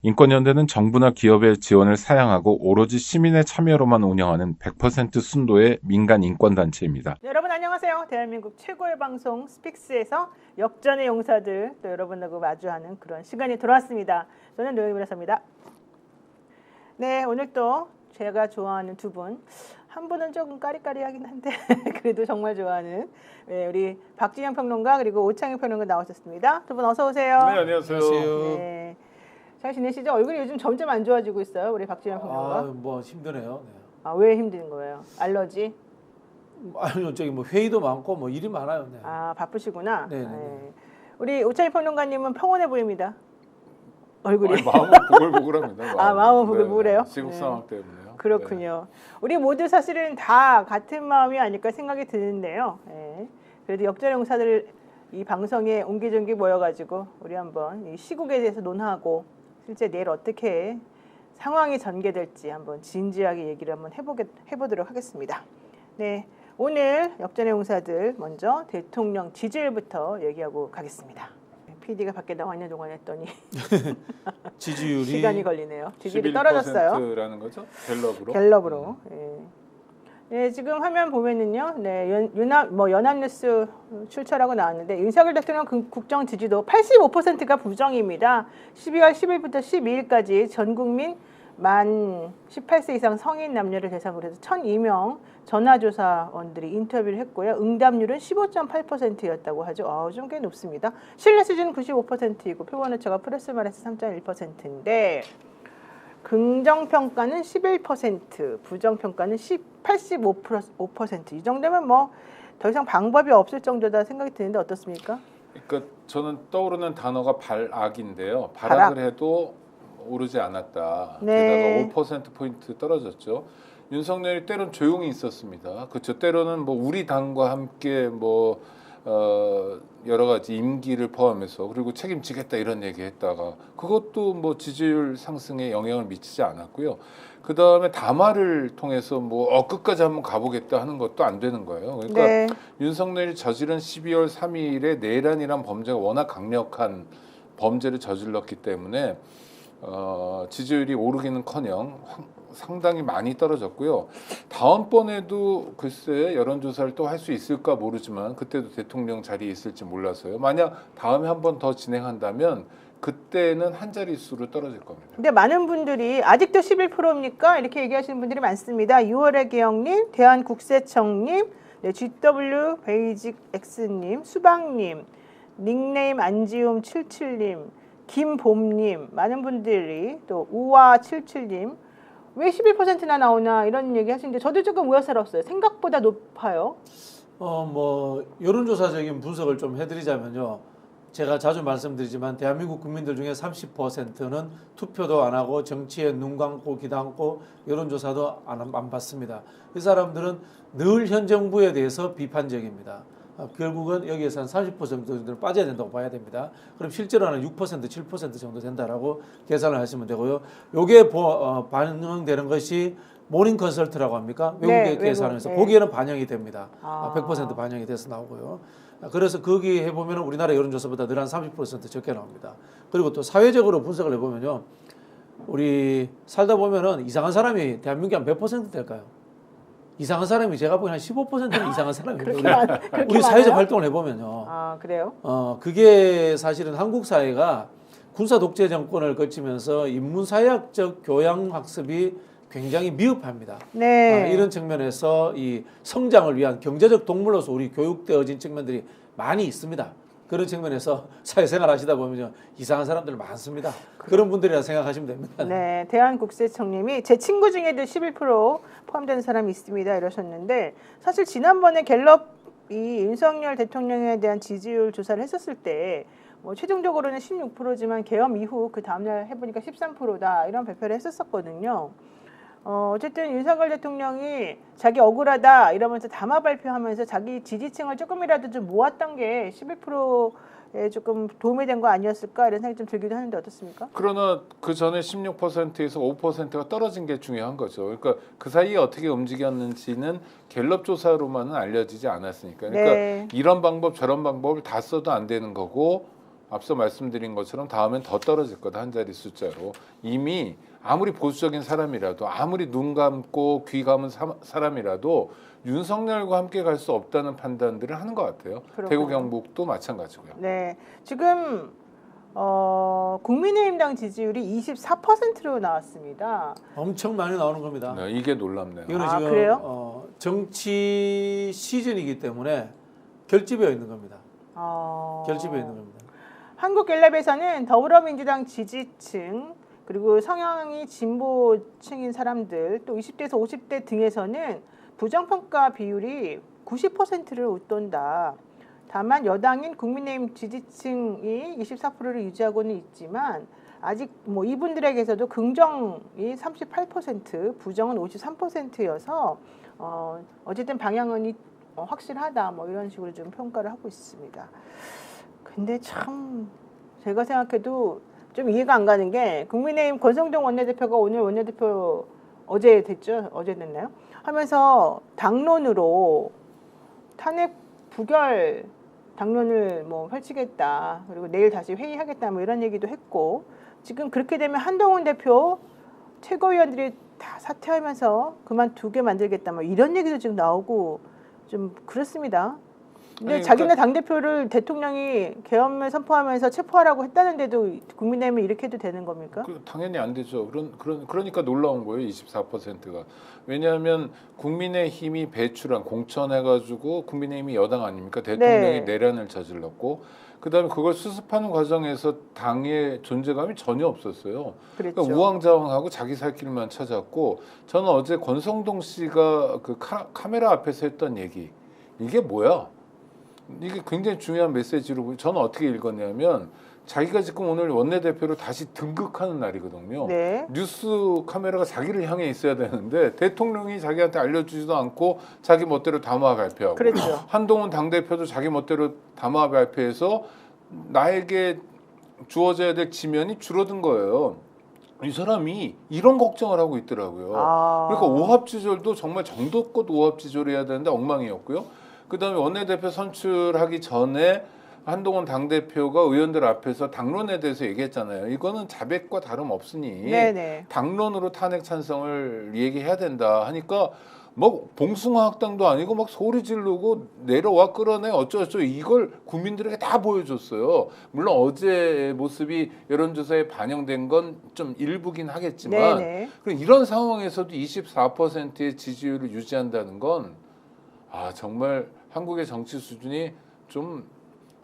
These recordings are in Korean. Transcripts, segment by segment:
인권연대는 정부나 기업의 지원을 사양하고 오로지 시민의 참여로만 운영하는 100% 순도의 민간 인권단체입니다. 여러분 안녕하세요. 대한민국 최고의 방송 스픽스에서 역전의 용사들 또 여러분하고 마주하는 그런 시간이 돌아왔습니다. 저는 노영민입니다. 네, 오늘 또 제가 좋아하는 두 분, 한 분은 조금 까리까리하긴 한데 그래도 정말 좋아하는 우리 박진영 평론가 그리고 오창익 평론가 나오셨습니다. 두 분 어서 오세요. 네, 안녕하세요. 네, 잘 지내시죠? 얼굴이 요즘 점점 안 좋아지고 있어요, 우리 박진영 평론가. 뭐 힘드네요. 네. 왜 힘든 거예요? 알러지? 아니요, 저기 뭐 회의도 많고 뭐 일이 많아요. 네. 바쁘시구나. 네. 우리 오창익 평론가님은 평온해 보입니다. 얼굴이. 아니, 마음은 보글보글합니다. 마음은 보글보글해요? 시국 상황 때문에요. 그렇군요. 우리 모두 사실은 다 같은 마음이 아닐까 생각이 드는데요. 그래도 역전의 용사들 이 방송에 옹기종기 모여가지고 우리 한번 이 시국에 대해서 논하고 실제 내일 어떻게 상황이 전개될지 한번 진지하게 얘기를 한번 해보도록 하겠습니다. 네, 오늘 역전의 용사들 먼저 대통령 지지율부터 얘기하고 가겠습니다. PD가 밖에 나와 있는 동안 했더니 지지율이 시간이 걸리네요. 지지율이 떨어졌어요. 11%라는 거죠? 갤럽으로. 갤럽으로. 네, 지금 화면 보면은요. 네, 연합뉴스 출처라고 나왔는데 윤석열 대통령 국정 지지도 85%가 부정입니다. 12월 10일부터 12일까지 전 국민 만 18세 이상 성인 남녀를 대상으로 해서 1,002명 전화조사원들이 인터뷰를 했고요. 응답률은 15.8%였다고 하죠. 좀 꽤 높습니다. 신뢰 수준은 95%이고 표본오차가 플러스 마이너스 3.1%인데 긍정평가는 11%, 부정평가는 85%. 이 정도면 뭐 더 이상 방법이 없을 정도다 생각이 드는데 어떻습니까? 그러니까 저는 떠오르는 단어가 발악인데요. 발악을 해도 오르지 않았다. 네. 게다가 5%포인트 떨어졌죠. 윤석열이 때론 조용히 있었습니다. 그렇죠. 때로는 뭐 우리 당과 함께 뭐 여러 가지 임기를 포함해서 그리고 책임지겠다 이런 얘기했다가 그것도 뭐 지지율 상승에 영향을 미치지 않았고요. 그 다음에 담화를 통해서 뭐 끝까지 한번 가보겠다 하는 것도 안 되는 거예요. 그러니까 네. 윤석열이 저지른 12월 3일에 내란이란 범죄가 워낙 강력한 범죄를 저질렀기 때문에 지지율이 오르기는커녕 상당히 많이 떨어졌고요. 다음번에도 글쎄 여론조사를 또 할 수 있을까 모르지만 그때도 대통령 자리에 있을지 몰라서요. 만약 다음에 한 번 더 진행한다면 그때는 한 자릿수로 떨어질 겁니다. 근데 많은 분들이 아직도 11%입니까? 이렇게 얘기하시는 분들이 많습니다. 6월의 기영님, 대한국세청님, 네, GW 베이직 X님, 수박님, 닉네임 안지움77님, 김봄님, 많은 분들이 또 우와77님 왜 11%나 나오나 이런 얘기 하시는데 저도 조금 우려스러웠어요. 생각보다 높아요. 뭐 여론조사적인 분석을 좀 해드리자면요. 제가 자주 말씀드리지만 대한민국 국민들 중에 30%는 투표도 안 하고 정치에 눈 감고 귀 감고 여론조사도 안 받습니다. 이 사람들은 늘 현 정부에 대해서 비판적입니다. 결국은 여기에서 한 30% 정도는 빠져야 된다고 봐야 됩니다. 그럼 실제로는 6%, 7% 정도 된다라고 계산을 하시면 되고요. 요게 반영되는 것이 모닝 컨설트라고 합니까? 외국에 계산해서 거기에는 반영이 됩니다. 100% 반영이 돼서 나오고요. 그래서 거기 해보면 우리나라 여론조사보다 늘 한 30% 적게 나옵니다. 그리고 또 사회적으로 분석을 해보면요. 우리 살다 보면은 이상한 사람이 대한민국에 한 몇 % 될까요? 이상한 사람이 제가 보기엔 한 15%는 이상한 사람입니다. 우리 사회적 활동을 해보면요. 그래요? 그게 사실은 한국 사회가 군사 독재 정권을 거치면서 인문사회학적 교양 학습이 굉장히 미흡합니다. 네. 이런 측면에서 이 성장을 위한 경제적 동물로서 우리 교육되어진 측면들이 많이 있습니다. 그런 측면에서 사회생활 하시다 보면 이상한 사람들 많습니다. 그런 분들이라 생각하시면 됩니다. 네, 대한국세청님이 제 친구 중에도 11% 포함되는 사람이 있습니다 이러셨는데 사실 지난번에 갤럽이 윤석열 대통령에 대한 지지율 조사를 했었을 때 뭐 최종적으로는 16%지만 계엄 이후 그 다음날 해보니까 13%다 이런 발표를 했었거든요. 어쨌든 윤석열 대통령이 자기 억울하다 이러면서 담화 발표하면서 자기 지지층을 조금이라도 좀 모았던 게 11%에 조금 도움이 된 거 아니었을까 이런 생각이 좀 들기도 하는데 어떻습니까? 그러나 그 전에 16%에서 5%가 떨어진 게 중요한 거죠. 그러니까 그 사이에 어떻게 움직였는지는 갤럽 조사로만은 알려지지 않았으니까. 그러니까 네. 이런 방법 저런 방법을 다 써도 안 되는 거고 앞서 말씀드린 것처럼 다음엔 더 떨어질 거다 한 자리 숫자로. 이미 아무리 보수적인 사람이라도 아무리 눈 감고 귀 감은 사람이라도 윤석열과 함께 갈 수 없다는 판단들을 하는 것 같아요. 그렇군요. 대구 경북도 마찬가지고요. 네, 지금 국민의힘당 지지율이 24%로 나왔습니다. 엄청 많이 나오는 겁니다. 네, 이게 놀랍네요. 이거는 아, 지금 그래요? 정치 시즌이기 때문에 결집되어 있는 겁니다. 어, 결집되어 있는 겁니다. 한국갤럽에서는 더불어민주당 지지층 그리고 성향이 진보층인 사람들 또 20대에서 50대 등에서는 부정평가 비율이 90%를 웃돈다. 다만 여당인 국민의힘 지지층이 24%를 유지하고는 있지만 아직 뭐 이분들에게서도 긍정이 38%, 부정은 53%여서 어쨌든 방향은 확실하다. 뭐 이런 식으로 좀 평가를 하고 있습니다. 근데 참 제가 생각해도 좀 이해가 안 가는 게 국민의힘 권성동 원내대표가 오늘 원내대표 어제 됐죠? 어제 됐나요? 하면서 당론으로 탄핵 부결 당론을 뭐 펼치겠다. 그리고 내일 다시 회의하겠다. 뭐 이런 얘기도 했고 지금 그렇게 되면 한동훈 대표 최고위원들이 다 사퇴하면서 그만두게 만들겠다. 뭐 이런 얘기도 지금 나오고 좀 그렇습니다. 근데 아니, 자기네 당대표를 대통령이 계엄을 선포하면서 체포하라고 했다는데도 국민의힘은 이렇게 해도 되는 겁니까? 당연히 안 되죠. 그러니까 놀라운 거예요. 24%가. 왜냐하면 국민의힘이 배출한 공천해가지고 국민의힘이 여당 아닙니까? 대통령이 네. 내란을 저질렀고 그다음에 그걸 수습하는 과정에서 당의 존재감이 전혀 없었어요. 그랬죠. 그러니까 우왕좌왕하고 자기 살 길만 찾았고 저는 어제 권성동 씨가 그 카메라 앞에서 했던 얘기 이게 뭐야? 이게 굉장히 중요한 메시지로 저는 어떻게 읽었냐면 자기가 지금 오늘 원내대표로 다시 등극하는 날이거든요. 네. 뉴스 카메라가 자기를 향해 있어야 되는데 대통령이 자기한테 알려주지도 않고 자기 멋대로 담화 발표하고 그랬죠. 한동훈 당대표도 자기 멋대로 담화 발표해서 나에게 주어져야 될 지면이 줄어든 거예요. 이 사람이 이런 걱정을 하고 있더라고요. 그러니까 오합지졸도 정말 정도껏 오합지졸해야 되는데 엉망이었고요. 그다음에 원내대표 선출하기 전에 한동훈 당대표가 의원들 앞에서 당론에 대해서 얘기했잖아요. 이거는 자백과 다름없으니 네네. 당론으로 탄핵 찬성을 얘기해야 된다 하니까 뭐 봉숭아 학당도 아니고 막 소리 지르고 내려와 끌어내 어쩌고저쩌고 이걸 국민들에게 다 보여줬어요. 물론 어제의 모습이 여론조사에 반영된 건 좀 일부긴 하겠지만 네네. 이런 상황에서도 24%의 지지율을 유지한다는 건 정말 한국의 정치 수준이 좀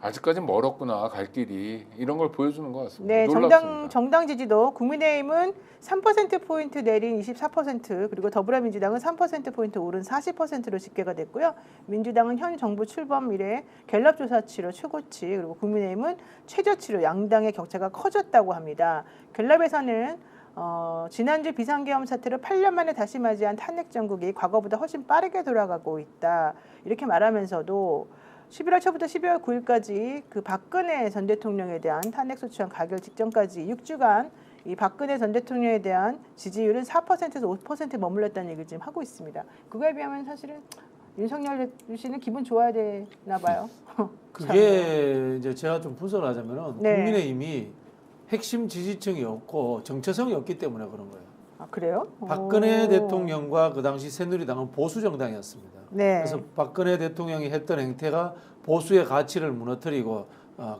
아직까지 멀었구나 갈 길이 이런 걸 보여주는 것 같습니다. 네, 놀랍습니다. 정당 지지도 국민의힘은 3%포인트 내린 24% 그리고 더불어민주당은 3%포인트 오른 40%로 집계가 됐고요. 민주당은 현 정부 출범 이래 갤럽 조사치로 최고치 그리고 국민의힘은 최저치로 양당의 격차가 커졌다고 합니다. 갤럽에서는 지난주 비상계엄 사태로 8년 만에 다시 맞이한 탄핵 정국이 과거보다 훨씬 빠르게 돌아가고 있다. 이렇게 말하면서도 11월 초부터 12월 9일까지 그 박근혜 전 대통령에 대한 탄핵 소추안 가결 직전까지 6주간 이 박근혜 전 대통령에 대한 지지율은 4%에서 5%에 머물렀다는 얘기를 지금 하고 있습니다. 그거에 비하면 사실은 윤석열 씨는 기분 좋아야 되나 봐요. 그게 이제 제가 좀 분석을 하자면은 네. 국민의힘이 핵심 지지층이 없고 정체성이 없기 때문에 그런 거예요. 아, 그래요? 박근혜 오. 대통령과 그 당시 새누리당은 보수 정당이었습니다. 네. 그래서 박근혜 대통령이 했던 행태가 보수의 가치를 무너뜨리고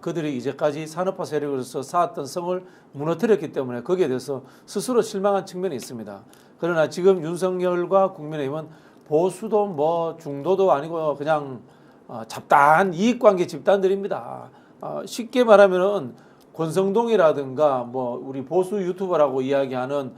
그들이 이제까지 산업화 세력으로서 쌓았던 성을 무너뜨렸기 때문에 거기에 대해서 스스로 실망한 측면이 있습니다. 그러나 지금 윤석열과 국민의힘은 보수도 뭐 중도도 아니고 그냥 잡다한 이익관계 집단들입니다. 쉽게 말하면은 권성동이라든가 뭐 우리 보수 유튜버라고 이야기하는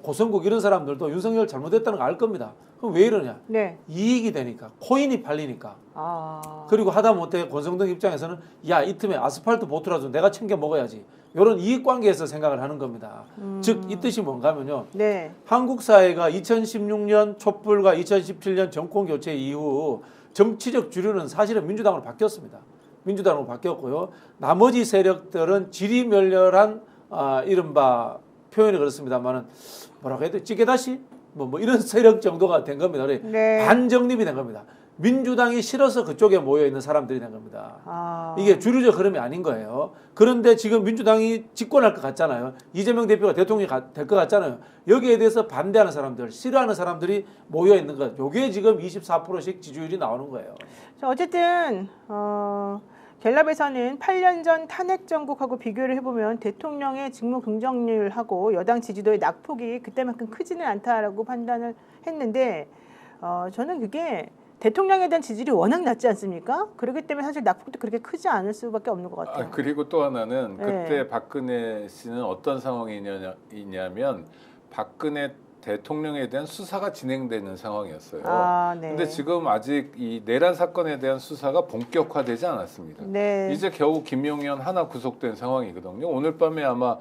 고성국 이런 사람들도 윤석열 잘못했다는 거 알 겁니다. 그럼 왜 이러냐? 네. 이익이 되니까 코인이 팔리니까. 아. 그리고 하다못해 권성동 입장에서는 야, 이 틈에 아스팔트 보트라도 내가 챙겨 먹어야지. 이런 이익관계에서 생각을 하는 겁니다. 즉 이 뜻이 뭔가 하면요. 네. 한국 사회가 2016년 촛불과 2017년 정권 교체 이후 정치적 주류는 사실은 민주당으로 바뀌었습니다. 민주당으로 바뀌었고요. 나머지 세력들은 지리멸렬한 이른바 표현이 그렇습니다만은 뭐라고 해야 돼? 찌개다시? 뭐 이런 세력 정도가 된 겁니다. 네. 반정립이 된 겁니다. 민주당이 싫어서 그쪽에 모여 있는 사람들이 된 겁니다. 아. 이게 주류적 흐름이 아닌 거예요. 그런데 지금 민주당이 집권할 것 같잖아요. 이재명 대표가 대통령이 될 것 같잖아요. 여기에 대해서 반대하는 사람들, 싫어하는 사람들이 모여 있는 것. 요게 지금 24%씩 지지율이 나오는 거예요. 자, 어쨌든 갤럽에서는 8년 전 탄핵 정국하고 비교를 해보면 대통령의 직무 긍정률하고 여당 지지도의 낙폭이 그때만큼 크지는 않다라고 판단을 했는데 저는 그게 대통령에 대한 지지율이 워낙 낮지 않습니까? 그렇기 때문에 사실 낙폭도 그렇게 크지 않을 수밖에 없는 것 같아요. 그리고 또 하나는 네. 그때 박근혜 씨는 어떤 상황이냐면 박근혜 대통령에 대한 수사가 진행되는 상황이었어요. 아, 네. 근데 지금 아직 이 내란 사건에 대한 수사가 본격화되지 않았습니다. 네. 이제 겨우 김용현 하나 구속된 상황이거든요. 오늘 밤에 아마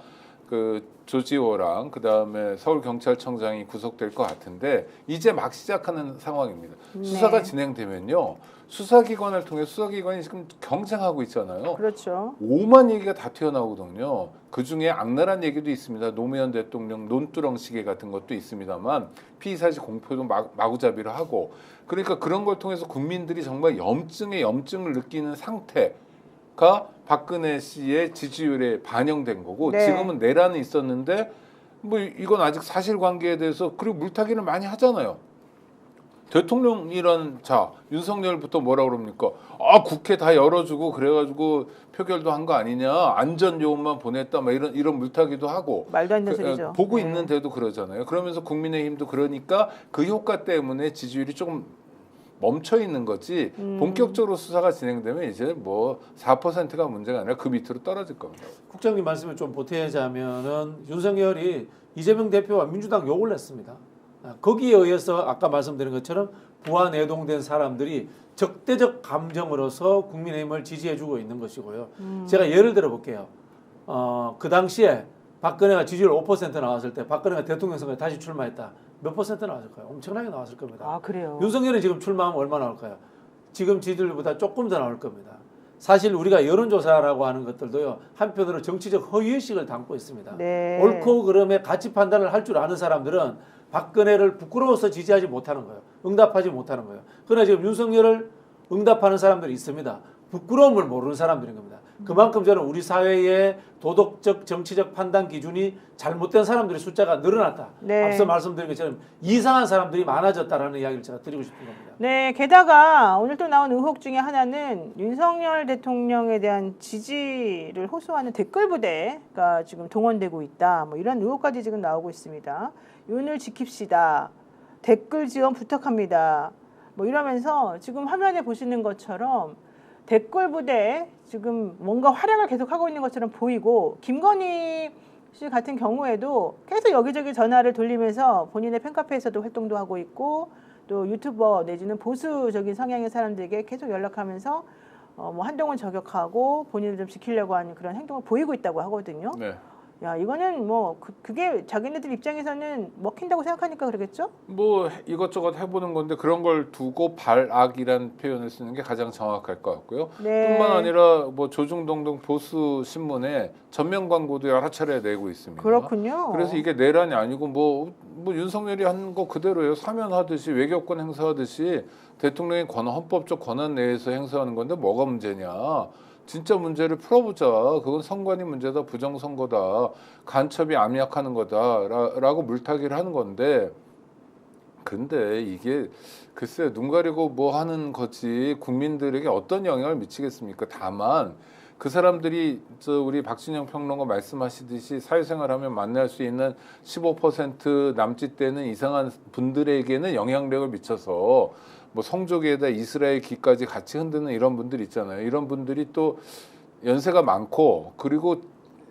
그 조지호랑 그다음에 서울경찰청장이 구속될 것 같은데 이제 막 시작하는 상황입니다. 네. 수사가 진행되면요. 수사기관을 통해 수사기관이 지금 경쟁하고 있잖아요. 그렇죠. 오만 얘기가 다 튀어나오거든요. 그중에 악랄한 얘기도 있습니다. 노무현 대통령 논두렁 시계 같은 것도 있습니다만 피의사실 공표도 마구잡이로 하고 그러니까 그런 걸 통해서 국민들이 정말 염증에 염증을 느끼는 상태가 박근혜 씨의 지지율에 반영된 거고 네. 지금은 내란은 있었는데 뭐 이건 아직 사실관계에 대해서 그리고 물타기를 많이 하잖아요. 대통령이란 자 윤석열부터 뭐라 그럽니까? 국회 다 열어주고 그래가지고 표결도 한 거 아니냐? 안전 요원만 보냈다 막 이런 물타기도 하고 말도 안 되는 소리죠. 보고 네. 있는데도 그러잖아요. 그러면서 국민의힘도 그러니까 그 효과 때문에 지지율이 조금 멈춰 있는 거지 본격적으로 수사가 진행되면 이제 뭐 4%가 문제가 아니라 그 밑으로 떨어질 겁니다. 국장님 말씀을 좀 보태자면은 윤석열이 이재명 대표와 민주당 욕을 했습니다. 거기에 의해서 아까 말씀드린 것처럼 부하 내동된 사람들이 적대적 감정으로서 국민의힘을 지지해주고 있는 것이고요. 제가 예를 들어 볼게요. 그 당시에 박근혜가 지지율 5% 나왔을 때 박근혜가 대통령 선거에 다시 출마했다. 몇 퍼센트 나왔을까요? 엄청나게 나왔을 겁니다. 아, 그래요. 윤석열이 지금 출마하면 얼마 나올까요? 지금 지지율보다 조금 더 나올 겁니다. 사실 우리가 여론조사라고 하는 것들도요. 한편으로 정치적 허위의식을 담고 있습니다. 네. 옳고 그름의 가치 판단을 할 줄 아는 사람들은 박근혜를 부끄러워서 지지하지 못하는 거예요. 응답하지 못하는 거예요. 그러나 지금 윤석열을 응답하는 사람들이 있습니다. 부끄러움을 모르는 사람들인 겁니다. 그만큼 저는 우리 사회의 도덕적 정치적 판단 기준이 잘못된 사람들의 숫자가 늘어났다. 네. 앞서 말씀드린 것처럼 이상한 사람들이 많아졌다라는 이야기를 제가 드리고 싶은 겁니다. 네, 게다가 오늘 또 나온 의혹 중에 하나는 윤석열 대통령에 대한 지지를 호소하는 댓글 부대가 지금 동원되고 있다. 뭐 이런 의혹까지 지금 나오고 있습니다. 윤을 지킵시다. 댓글 지원 부탁합니다. 뭐 이러면서 지금 화면에 보시는 것처럼 댓글 부대 지금 뭔가 활약을 계속 하고 있는 것처럼 보이고 김건희 씨 같은 경우에도 계속 여기저기 전화를 돌리면서 본인의 팬카페에서도 활동도 하고 있고 또 유튜버 내지는 보수적인 성향의 사람들에게 계속 연락하면서 뭐 한동훈 저격하고 본인을 좀 지키려고 하는 그런 행동을 보이고 있다고 하거든요. 네. 야, 이거는 뭐 그게 자기네들 입장에서는 먹힌다고 생각하니까 그러겠죠? 뭐 이것저것 해보는 건데 그런 걸 두고 발악이란 표현을 쓰는 게 가장 정확할 것 같고요. 네. 뿐만 아니라 뭐 조중동 등 보수 신문에 전면 광고도 여러 차례 내고 있습니다. 그렇군요. 그래서 이게 내란이 아니고 뭐 윤석열이 한 거 그대로예요. 사면하듯이 외교권 행사하듯이 대통령의 헌법적 권한 내에서 행사하는 건데 뭐가 문제냐. 진짜 문제를 풀어보자. 그건 선관위 문제다. 부정선거다. 간첩이 암약하는 거다라고 물타기를 하는 건데 근데 이게 글쎄 눈 가리고 뭐 하는 거지 국민들에게 어떤 영향을 미치겠습니까? 다만 그 사람들이 우리 박진영 평론가 말씀하시듯이 사회생활하면 만날 수 있는 15% 남짓 되는 이상한 분들에게는 영향력을 미쳐서 뭐 성조기에다 이스라엘 기까지 같이 흔드는 이런 분들 있잖아요. 이런 분들이 또 연세가 많고 그리고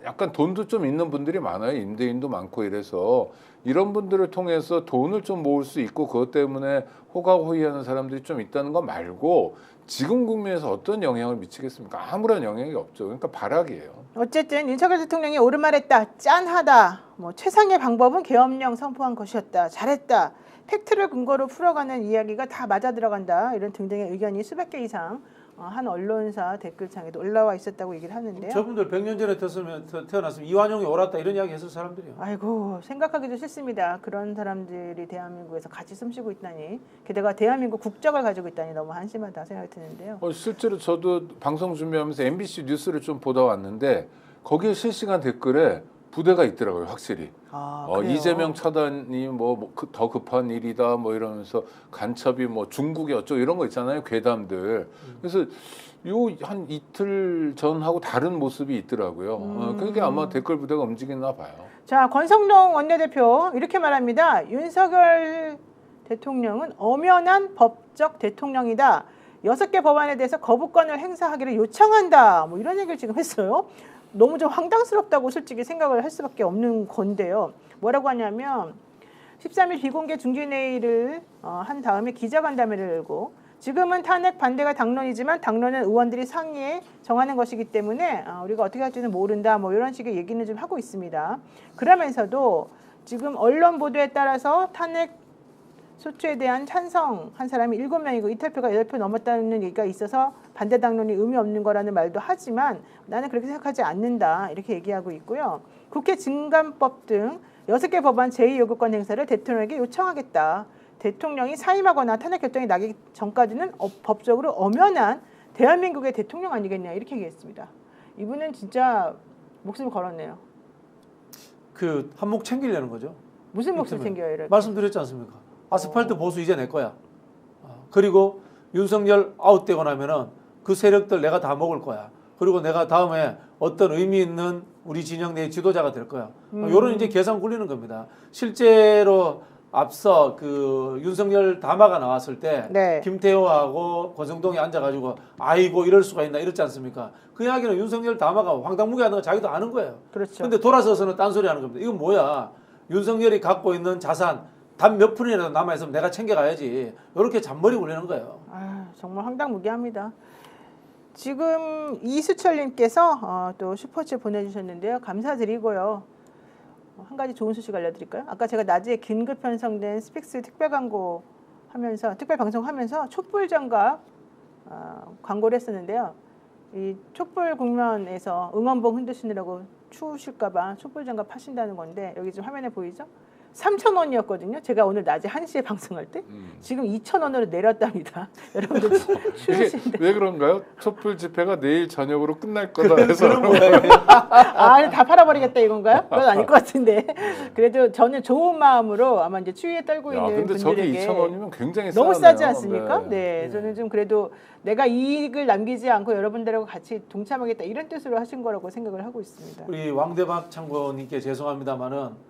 약간 돈도 좀 있는 분들이 많아요. 임대인도 많고 이래서 이런 분들을 통해서 돈을 좀 모을 수 있고 그것 때문에 호가호위하는 사람들이 좀 있다는 거 말고 지금 국면에서 어떤 영향을 미치겠습니까? 아무런 영향이 없죠. 그러니까 발악이에요. 어쨌든 윤석열 대통령이 옳은 말 했다. 짠하다. 뭐 최상의 방법은 계엄령 선포한 것이었다. 잘했다. 팩트를 근거로 풀어가는 이야기가 다 맞아 들어간다. 이런 등등의 의견이 수백 개 이상 한 언론사 댓글창에도 올라와 있었다고 얘기를 하는데요. 저분들 100년 전에 태어났으면 이완용이 옳았다 이런 이야기 했을 사람들이요. 아이고 생각하기도 싫습니다. 그런 사람들이 대한민국에서 같이 숨쉬고 있다니, 게다가 대한민국 국적을 가지고 있다니 너무 한심하다 생각이 드는데요. 실제로 저도 방송 준비하면서 MBC 뉴스를 좀 보다 왔는데 거기에 실시간 댓글에 부대가 있더라고요, 확실히. 그래요? 이재명 차단이 더 급한 일이다 뭐 이러면서 간첩이 뭐 중국이 어쩌고 이런 거 있잖아요, 괴담들. 그래서 요 한 이틀 전하고 다른 모습이 있더라고요. 그게 아마 댓글 부대가 움직이나 봐요. 자, 권성동 원내대표 이렇게 말합니다. 윤석열 대통령은 엄연한 법적 대통령이다. 6개 법안에 대해서 거부권을 행사하기를 요청한다. 뭐 이런 얘기를 지금 했어요. 너무 좀 황당스럽다고 솔직히 생각을 할 수밖에 없는 건데요. 뭐라고 하냐면 13일 비공개 중진회의를 한 다음에 기자간담회를 열고, 지금은 탄핵 반대가 당론이지만 당론은 의원들이 상의해 정하는 것이기 때문에 우리가 어떻게 할지는 모른다, 뭐 이런 식의 얘기는 좀 하고 있습니다. 그러면서도 지금 언론 보도에 따라서 탄핵 소추에 대한 찬성한 사람이 7명이고 이탈표가 8표 넘었다는 얘기가 있어서 반대 당론이 의미 없는 거라는 말도 하지만 나는 그렇게 생각하지 않는다, 이렇게 얘기하고 있고요. 국회 증감법 등 6개 법안 제2요구권 행사를 대통령에게 요청하겠다. 대통령이 사임하거나 탄핵 결정이 나기 전까지는 법적으로 엄연한 대한민국의 대통령 아니겠냐, 이렇게 얘기했습니다. 이분은 진짜 목숨을 걸었네요. 그 한몫 챙기려는 거죠. 무슨 몫을 챙겨요? 이렇게. 말씀드렸지 않습니까? 아스팔트 보수 이제 내 거야. 그리고 윤석열 아웃되고 나면은 그 세력들 내가 다 먹을 거야. 그리고 내가 다음에 어떤 의미 있는 우리 진영 내 지도자가 될 거야. 이런 이제 계산 굴리는 겁니다. 실제로 앞서 그 윤석열 담화가 나왔을 때 네. 김태호하고 권성동이 앉아가지고 아이고 이럴 수가 있나 이랬지 않습니까? 그 이야기는 윤석열 담화가 황당무계하는 거 자기도 아는 거예요. 그렇죠. 근데 돌아서서는 딴소리 하는 겁니다. 이건 뭐야? 윤석열이 갖고 있는 자산 단 몇 푼이라도 남아있으면 내가 챙겨가야지. 이렇게 잔머리 굴리는 거예요. 정말 황당무계합니다. 지금 이수철님께서 또 슈퍼챗 보내주셨는데요. 감사드리고요. 한 가지 좋은 소식 알려드릴까요? 아까 제가 낮에 긴급 편성된 스픽스 특별 광고 하면서, 특별 방송하면서 촛불 장갑 광고를 했었는데요. 이 촛불 국면에서 응원봉 흔드시느라고 추우실까봐 촛불 장갑 파신다는 건데, 여기 지금 화면에 보이죠? 3,000원이었거든요. 제가 오늘 낮에 1시에 방송할 때 지금 2,000원으로 내렸답니다. 여러분들 추우신데. 왜 그런가요? 촛불 집회가 내일 저녁으로 끝날 거다 해서 다 팔아버리겠다 이건가요? 그건 아닐 것 같은데. 그래도 저는 좋은 마음으로 아마 이제 추위에 떨고 있는 근데 저게 분들에게 2,000원이면 굉장히 너무 싸네요. 싸지 않습니까? 네. 저는 좀 그래도 내가 이익을 남기지 않고 여러분들하고 같이 동참하겠다, 이런 뜻으로 하신 거라고 생각을 하고 있습니다. 우리 왕대박 참고님께 죄송합니다만은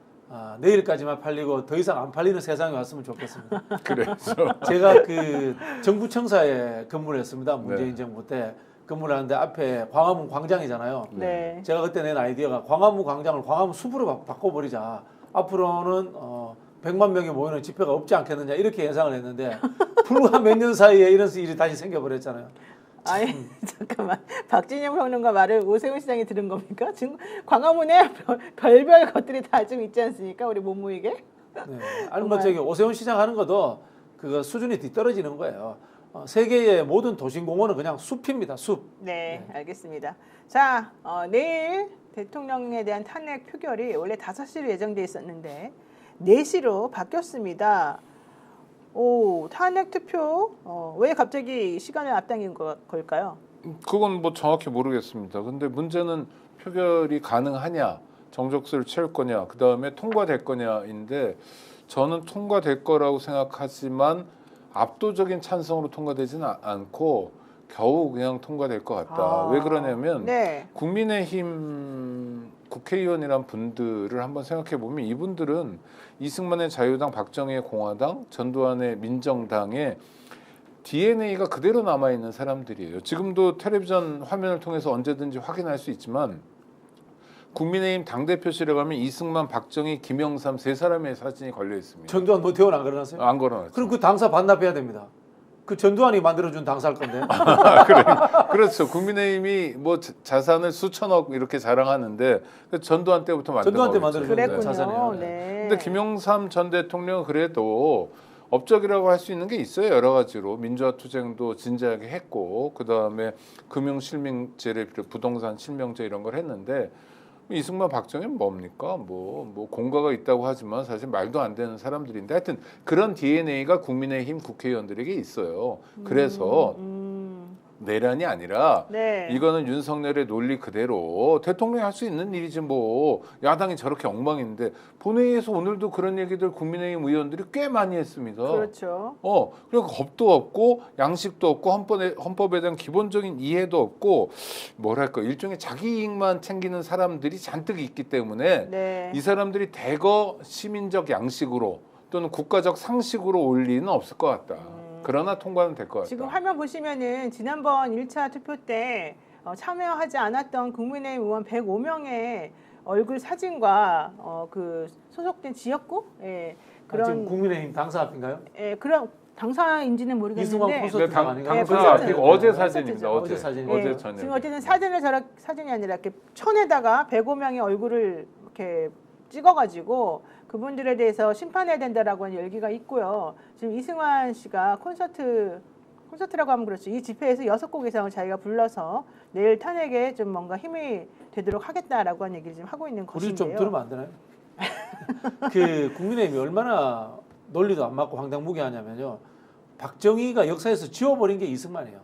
내일까지만 팔리고 더 이상 안 팔리는 세상이 왔으면 좋겠습니다. 그래서 제가 그 정부청사에 근무를 했습니다. 문재인 정부 때 근무를 하는데 앞에 광화문 광장이잖아요. 네. 제가 그때 낸 아이디어가 광화문 광장을 광화문 숲으로 바꿔버리자. 앞으로는 100만 명이 모이는 집회가 없지 않겠느냐, 이렇게 예상을 했는데 불과 몇 년 사이에 이런 일이 다시 생겨버렸잖아요. 아니 잠깐만, 박진영 평론가 말을 오세훈 시장이 들은 겁니까? 지금 광화문에 별별 것들이 다 좀 있지 않습니까? 우리 못 모이게. 네. 아니 뭐 저기 오세훈 시장 하는 것도 그거 수준이 뒤떨어지는 거예요. 세계의 모든 도심공원은 그냥 숲입니다. 숲. 네, 알겠습니다. 자, 내일 대통령에 대한 탄핵 표결이 원래 5시로 예정돼 있었는데 4시로 바뀌었습니다. 탄핵 투표 왜 갑자기 시간을 앞당긴 걸까요? 그건 뭐 정확히 모르겠습니다. 근데 문제는 표결이 가능하냐, 정족수를 채울 거냐, 그 다음에 통과될 거냐인데, 저는 통과될 거라고 생각하지만 압도적인 찬성으로 통과되지는 않고 겨우 그냥 통과될 것 같다. 왜 그러냐면 국민의힘 국회의원이란 분들을 한번 생각해 보면 이분들은 이승만의 자유당, 박정희의 공화당, 전두환의 민정당의 DNA가 그대로 남아있는 사람들이에요. 지금도 텔레비전 화면을 통해서 언제든지 확인할 수 있지만 국민의힘 당대표실에 가면 이승만, 박정희, 김영삼 3사람의 사진이 걸려 있습니다. 전두환 노태우는 안 걸어놨어요? 안 걸어놨죠. 그럼 그 당사 반납해야 됩니다. 그 전두환이 만들어준 당사일 건데. 그래. 그렇죠. 국민의힘이 뭐 자산을 수천억 이렇게 자랑하는데 전두환 때부터 만든 전두환 때 거겠죠. 만들어준 그랬군요. 자산이에요. 네. 근데 김영삼 전 대통령 그래도 업적이라고 할 수 있는 게 있어요. 여러 가지로 민주화 투쟁도 진지하게 했고 그 다음에 금융 실명제를 부동산 실명제 이런 걸 했는데 이승만 박정희는 뭡니까? 뭐 공과가 있다고 하지만 사실 말도 안 되는 사람들인데 하여튼 그런 DNA가 국민의힘 국회의원들에게 있어요. 그래서 내란이 아니라 네. 이거는 윤석열의 논리 그대로 대통령이 할 수 있는 일이지 뭐 야당이 저렇게 엉망인데 본회의에서 오늘도 그런 얘기들 국민의힘 의원들이 꽤 많이 했습니다. 그렇죠. 그리고 겁도 없고 양식도 없고 헌법에 대한 기본적인 이해도 없고 뭐랄까 일종의 자기 이익만 챙기는 사람들이 잔뜩 있기 때문에 네. 이 사람들이 대거 시민적 양식으로 또는 국가적 상식으로 올 리는 없을 것 같다. 그러나 통과는 될 것 같다. 지금 화면 보시면은 지난번 1차 투표 때 참여하지 않았던 국민의힘 의원 105명의 얼굴 사진과 그 소속된 지역구 지금 국민의힘 당사 앞인가요? 그런 당사인지는 이승만 모르겠는데 콘서트 네, 아닌가요? 당사 콘서트. 아니고 어제 콘서트죠. 사진입니다. 어제 사진이요. 어제 예, 저녁. 지금 어쨌든 사진이 아니라 이렇게 천에다가 105명의 얼굴을 이렇게 찍어가지고 그분들에 대해서 심판해야 된다라고 하는 열기가 있고요. 지금 이승만 씨가 콘서트라고 하면 그렇죠. 이 집회에서 6곡 이상을 자기가 불러서 내일 탄핵에 좀 뭔가 힘이 되도록 하겠다라고 하는 얘기를 지금 하고 있는 우리 것인데요. 좀 들으면 안 되나요? 그 국민의힘이 얼마나 논리도 안 맞고 황당무계하냐면요. 박정희가 역사에서 지워버린 게 이승만이에요.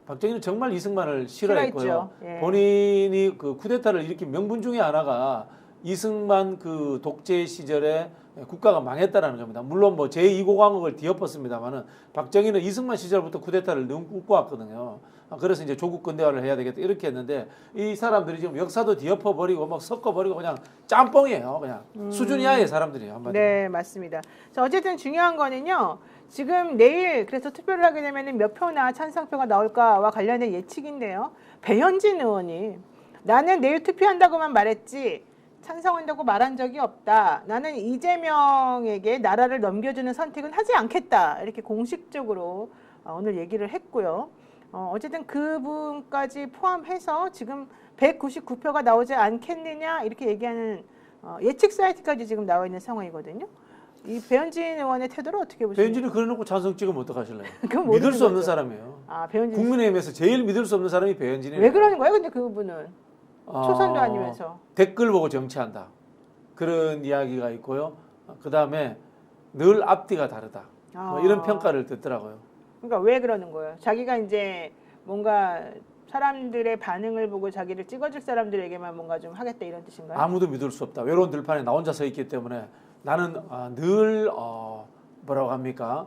박정희는 정말 이승만을 싫어했고요. 싫어했죠. 예. 본인이 그 쿠데타를 일으킨 명분 중에 하나가 이승만 그 독재 시절에 국가가 망했다라는 겁니다. 물론 뭐 제2고강국을 뒤엎었습니다만은 박정희는 이승만 시절부터 쿠데타를 너무 꿈꿔왔거든요. 그래서 이제 조국 근대화를 해야 되겠다 이렇게 했는데 이 사람들이 지금 역사도 뒤엎어버리고 막 섞어버리고 그냥 짬뽕이에요. 그냥 수준 이하의 사람들이에요. 한마디로. 네, 맞습니다. 자, 어쨌든 중요한 거는요. 지금 내일 그래서 투표를 하게 되면 몇 표나 찬성표가 나올까와 관련된 예측인데요. 배현진 의원이 나는 내일 투표한다고만 말했지 찬성한다고 말한 적이 없다. 나는 이재명에게 나라를 넘겨주는 선택은 하지 않겠다. 이렇게 공식적으로 오늘 얘기를 했고요. 어쨌든 그분까지 포함해서 지금 199표가 나오지 않겠느냐 이렇게 얘기하는 예측 사이트까지 지금 나와 있는 상황이거든요. 이 배현진 의원의 태도를 어떻게 보십니까? 배현진이 그래놓고 찬성 찍으면 어떡하실래요? 그건 믿을 모르는 수 없는 거죠. 사람이에요. 아, 배현진 씨. 국민의힘에서 제일 믿을 수 없는 사람이 배현진이에요. 왜 그러는 거예요? 근데 그분은 초선도 아니면서. 댓글 보고 정치한다. 그런 이야기가 있고요. 그 다음에 늘 앞뒤가 다르다. 뭐 이런 평가를 듣더라고요. 그러니까 왜 그러는 거예요? 자기가 이제 뭔가 사람들의 반응을 보고 자기를 찍어줄 사람들에게만 뭔가 좀 하겠다 이런 뜻인가요? 아무도 믿을 수 없다. 외로운 들판에 나 혼자 서 있기 때문에 나는 늘 뭐라고 합니까?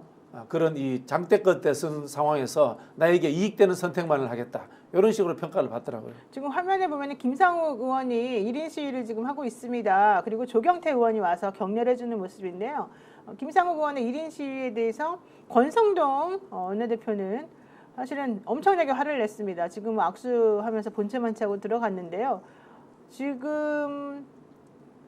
그런 이 장대 끝에 쓴 상황에서 나에게 이익되는 선택만을 하겠다. 이런 식으로 평가를 받더라고요. 지금 화면에 보면 김상욱 의원이 1인 시위를 지금 하고 있습니다. 그리고 조경태 의원이 와서 격려해주는 모습인데요. 김상욱 의원의 1인 시위에 대해서 권성동 원내대표는 사실은 엄청나게 화를 냈습니다. 지금 악수하면서 본체만 차고 들어갔는데요. 지금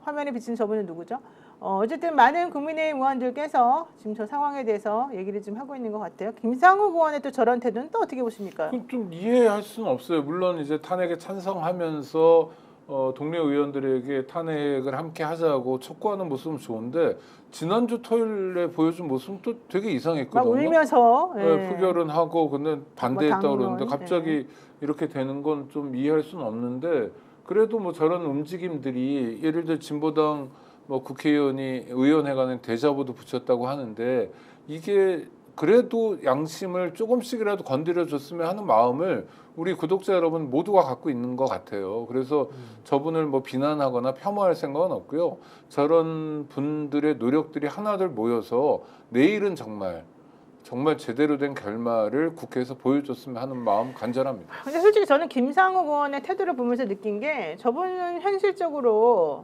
화면에 비친 저분은 누구죠? 어쨌든 많은 국민의힘 의원들께서 지금 저 상황에 대해서 얘기를 좀 하고 있는 것 같아요. 김상욱 의원의 또 저런 태도는 또 어떻게 보십니까? 좀 이해할 수는 없어요. 물론 이제 탄핵에 찬성하면서 동료 의원들에게 탄핵을 함께 하자고 촉구하는 모습은 좋은데 지난주 토요일에 보여준 모습은 또 되게 막 이상했거든요. 울면서 네, 표결은 하고 근데 반대했다고 당론, 그러는데 갑자기 이렇게 되는 건 좀 이해할 수는 없는데 그래도 뭐 저런 움직임들이 예를 들어 진보당 뭐 국회의원이 의원회관에 대자보도 붙였다고 하는데 이게 그래도 양심을 조금씩이라도 건드려줬으면 하는 마음을 우리 구독자 여러분 모두가 갖고 있는 것 같아요. 그래서 저분을 뭐 비난하거나 폄하할 생각은 없고요. 저런 분들의 노력들이 하나둘 모여서 내일은 정말 제대로 된 결말을 국회에서 보여줬으면 하는 마음 간절합니다. 근데 솔직히 저는 김상욱 의원의 태도를 보면서 느낀 게 저분은 현실적으로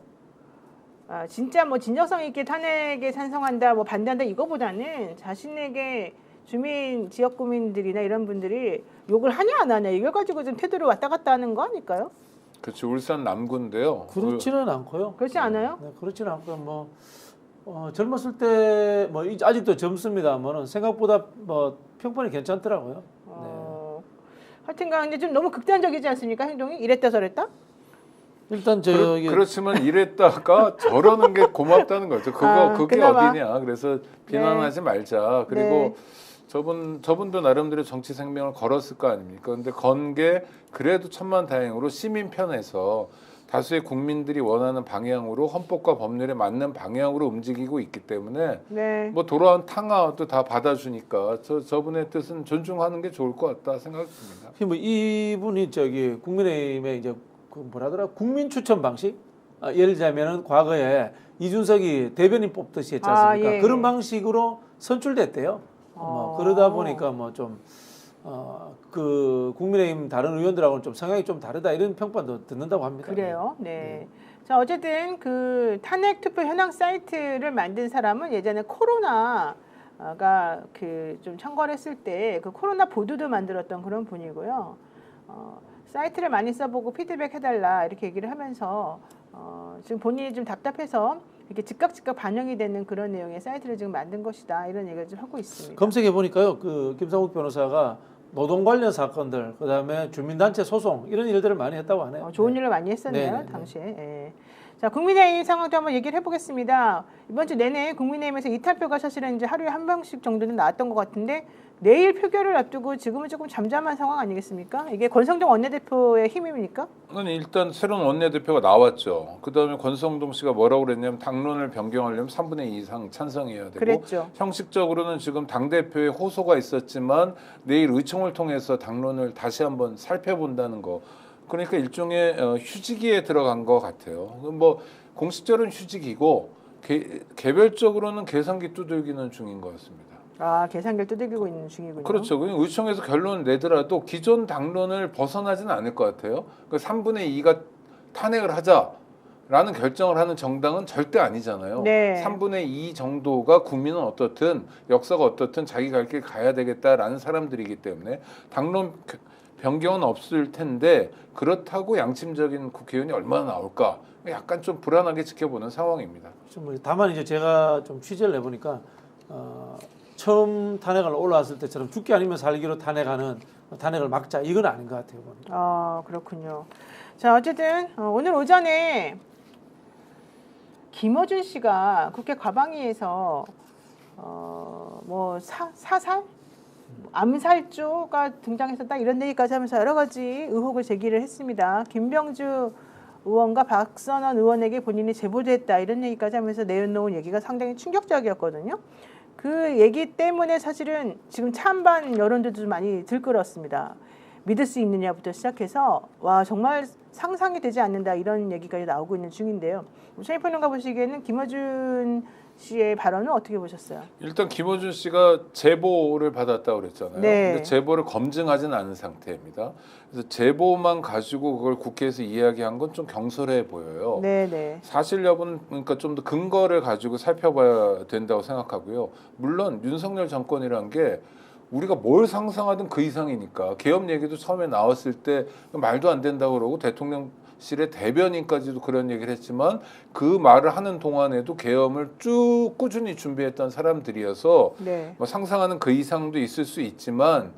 진짜 뭐 진정성 있게 탄핵에 찬성한다, 뭐 반대한다 이거보다는 자신에게 주민 지역 구민들이나 이런 분들이 욕을 하냐 안 하냐 이걸 가지고 좀 태도를 왔다 갔다 하는 거 아닐까요? 그렇죠. 울산 남구인데요. 그렇지는 않고요. 그렇지 않아요? 네, 그렇지는 않고요. 뭐 젊었을 때 뭐 아직도 젊습니다만은 생각보다 뭐 평판이 괜찮더라고요. 네. 하여튼간 근데 좀 너무 극단적이지 않습니까? 행동이 이랬다 저랬다? 일단 저기 그렇지만 이랬다가 저러는 게 고맙다는 거죠. 그게 그나마. 어디냐. 그래서 비난하지 말자. 그리고 네. 저분도 나름대로 정치 생명을 걸었을 거 아닙니까? 근데 건 게 그래도 천만다행으로 시민 편에서 다수의 국민들이 원하는 방향으로 헌법과 법률에 맞는 방향으로 움직이고 있기 때문에 네. 뭐 돌아온 탕화도 다 받아주니까 저분의 뜻은 존중하는 게 좋을 것 같다 생각합니다. 뭐 이분이 저기 국민의힘의 이제 그 뭐라더라 국민 추천 방식 예를 들자면은 과거에 이준석이 대변인 뽑듯이 했지 않습니까? 예. 그런 방식으로 선출됐대요. 그러다 보니까 뭐 좀 그 국민의힘 다른 의원들하고는 좀 성향이 좀 다르다 이런 평판도 듣는다고 합니다. 그래요. 네. 자, 어쨌든 그 탄핵 투표 현황 사이트를 만든 사람은 예전에 코로나가 그 좀 창궐했을 때 그 코로나 보도도 만들었던 그런 분이고요. 사이트를 많이 써보고 피드백 해달라 이렇게 얘기를 하면서 지금 본인이 좀 답답해서 이렇게 즉각 반영이 되는 그런 내용의 사이트를 지금 만든 것이다 이런 얘기를 좀 하고 있습니다. 검색해 보니까요, 그 김상욱 변호사가 노동 관련 사건들, 그다음에 주민단체 소송 이런 일들을 많이 했다고 하네요. 좋은 일을 많이 했었네요. 네네네. 당시에. 예. 자, 국민의힘 상황도 한번 얘기를 해보겠습니다. 이번 주 내내 국민의힘에서 이탈표가 사실은 이제 하루에 한 명씩 정도는 나왔던 것 같은데 내일 표결을 앞두고 지금은 조금 잠잠한 상황 아니겠습니까? 이게 권성동 원내대표의 힘입니까? 일단 새로운 원내대표가 나왔죠. 그다음에 권성동 씨가 뭐라고 그랬냐면 당론을 변경하려면 3분의 2 이상 찬성해야 되고 그랬죠. 형식적으로는 지금 당대표의 호소가 있었지만 내일 의총을 통해서 당론을 다시 한번 살펴본다는 거. 그러니까 일종의 휴지기에 들어간 것 같아요. 뭐 공식적으로는 휴지기고 개별적으로는 계산기 두들기는 중인 것 같습니다. 계산기를 두들기고 있는 중이군요. 그렇죠. 의총에서 결론을 내더라도 기존 당론을 벗어나지는 않을 것 같아요. 그 3분의 2가 탄핵을 하자라는 결정을 하는 정당은 절대 아니잖아요. 네. 3분의 2 정도가 국민은 어떻든 역사가 어떻든 자기 갈 길 가야 되겠다라는 사람들이기 때문에 당론 변경은 없을 텐데 그렇다고 양심적인 국회의원이 얼마나 나올까 약간 좀 불안하게 지켜보는 상황입니다. 다만 이제 제가 좀 취재를 해보니까 처음 탄핵을 올라왔을 때처럼 죽기 아니면 살기로 탄핵을 막자 이건 아닌 것 같아요. 보니까. 그렇군요. 자, 어쨌든 오늘 오전에 김어준 씨가 국회 과방위에서 뭐 사살? 암살조가 등장했었다 이런 얘기까지 하면서 여러 가지 의혹을 제기를 했습니다. 김병주 의원과 박선원 의원에게 본인이 제보됐다 이런 얘기까지 하면서 내놓은 얘기가 상당히 충격적이었거든요. 그 얘기 때문에 사실은 지금 찬반 여론들도 좀 많이 들끓었습니다. 믿을 수 있느냐부터 시작해서 와 정말 상상이 되지 않는다 이런 얘기까지 나오고 있는 중인데요. 최인 평론가 보시기에는 김어준 씨의 발언은 어떻게 보셨어요? 일단 김어준 씨가 제보를 받았다고 그랬잖아요. 네. 근데 제보를 검증하지는 않은 상태입니다. 그래서 제보만 가지고 그걸 국회에서 이야기한 건 좀 경솔해 보여요. 네네. 사실 여부는 그러니까 좀 더 근거를 가지고 살펴봐야 된다고 생각하고요. 물론 윤석열 정권이란 게 우리가 뭘 상상하든 그 이상이니까 계엄 얘기도 처음에 나왔을 때 말도 안 된다고 그러고 대통령실의 대변인까지도 그런 얘기를 했지만 그 말을 하는 동안에도 계엄을 쭉 꾸준히 준비했던 사람들이어서 네. 뭐 상상하는 그 이상도 있을 수 있지만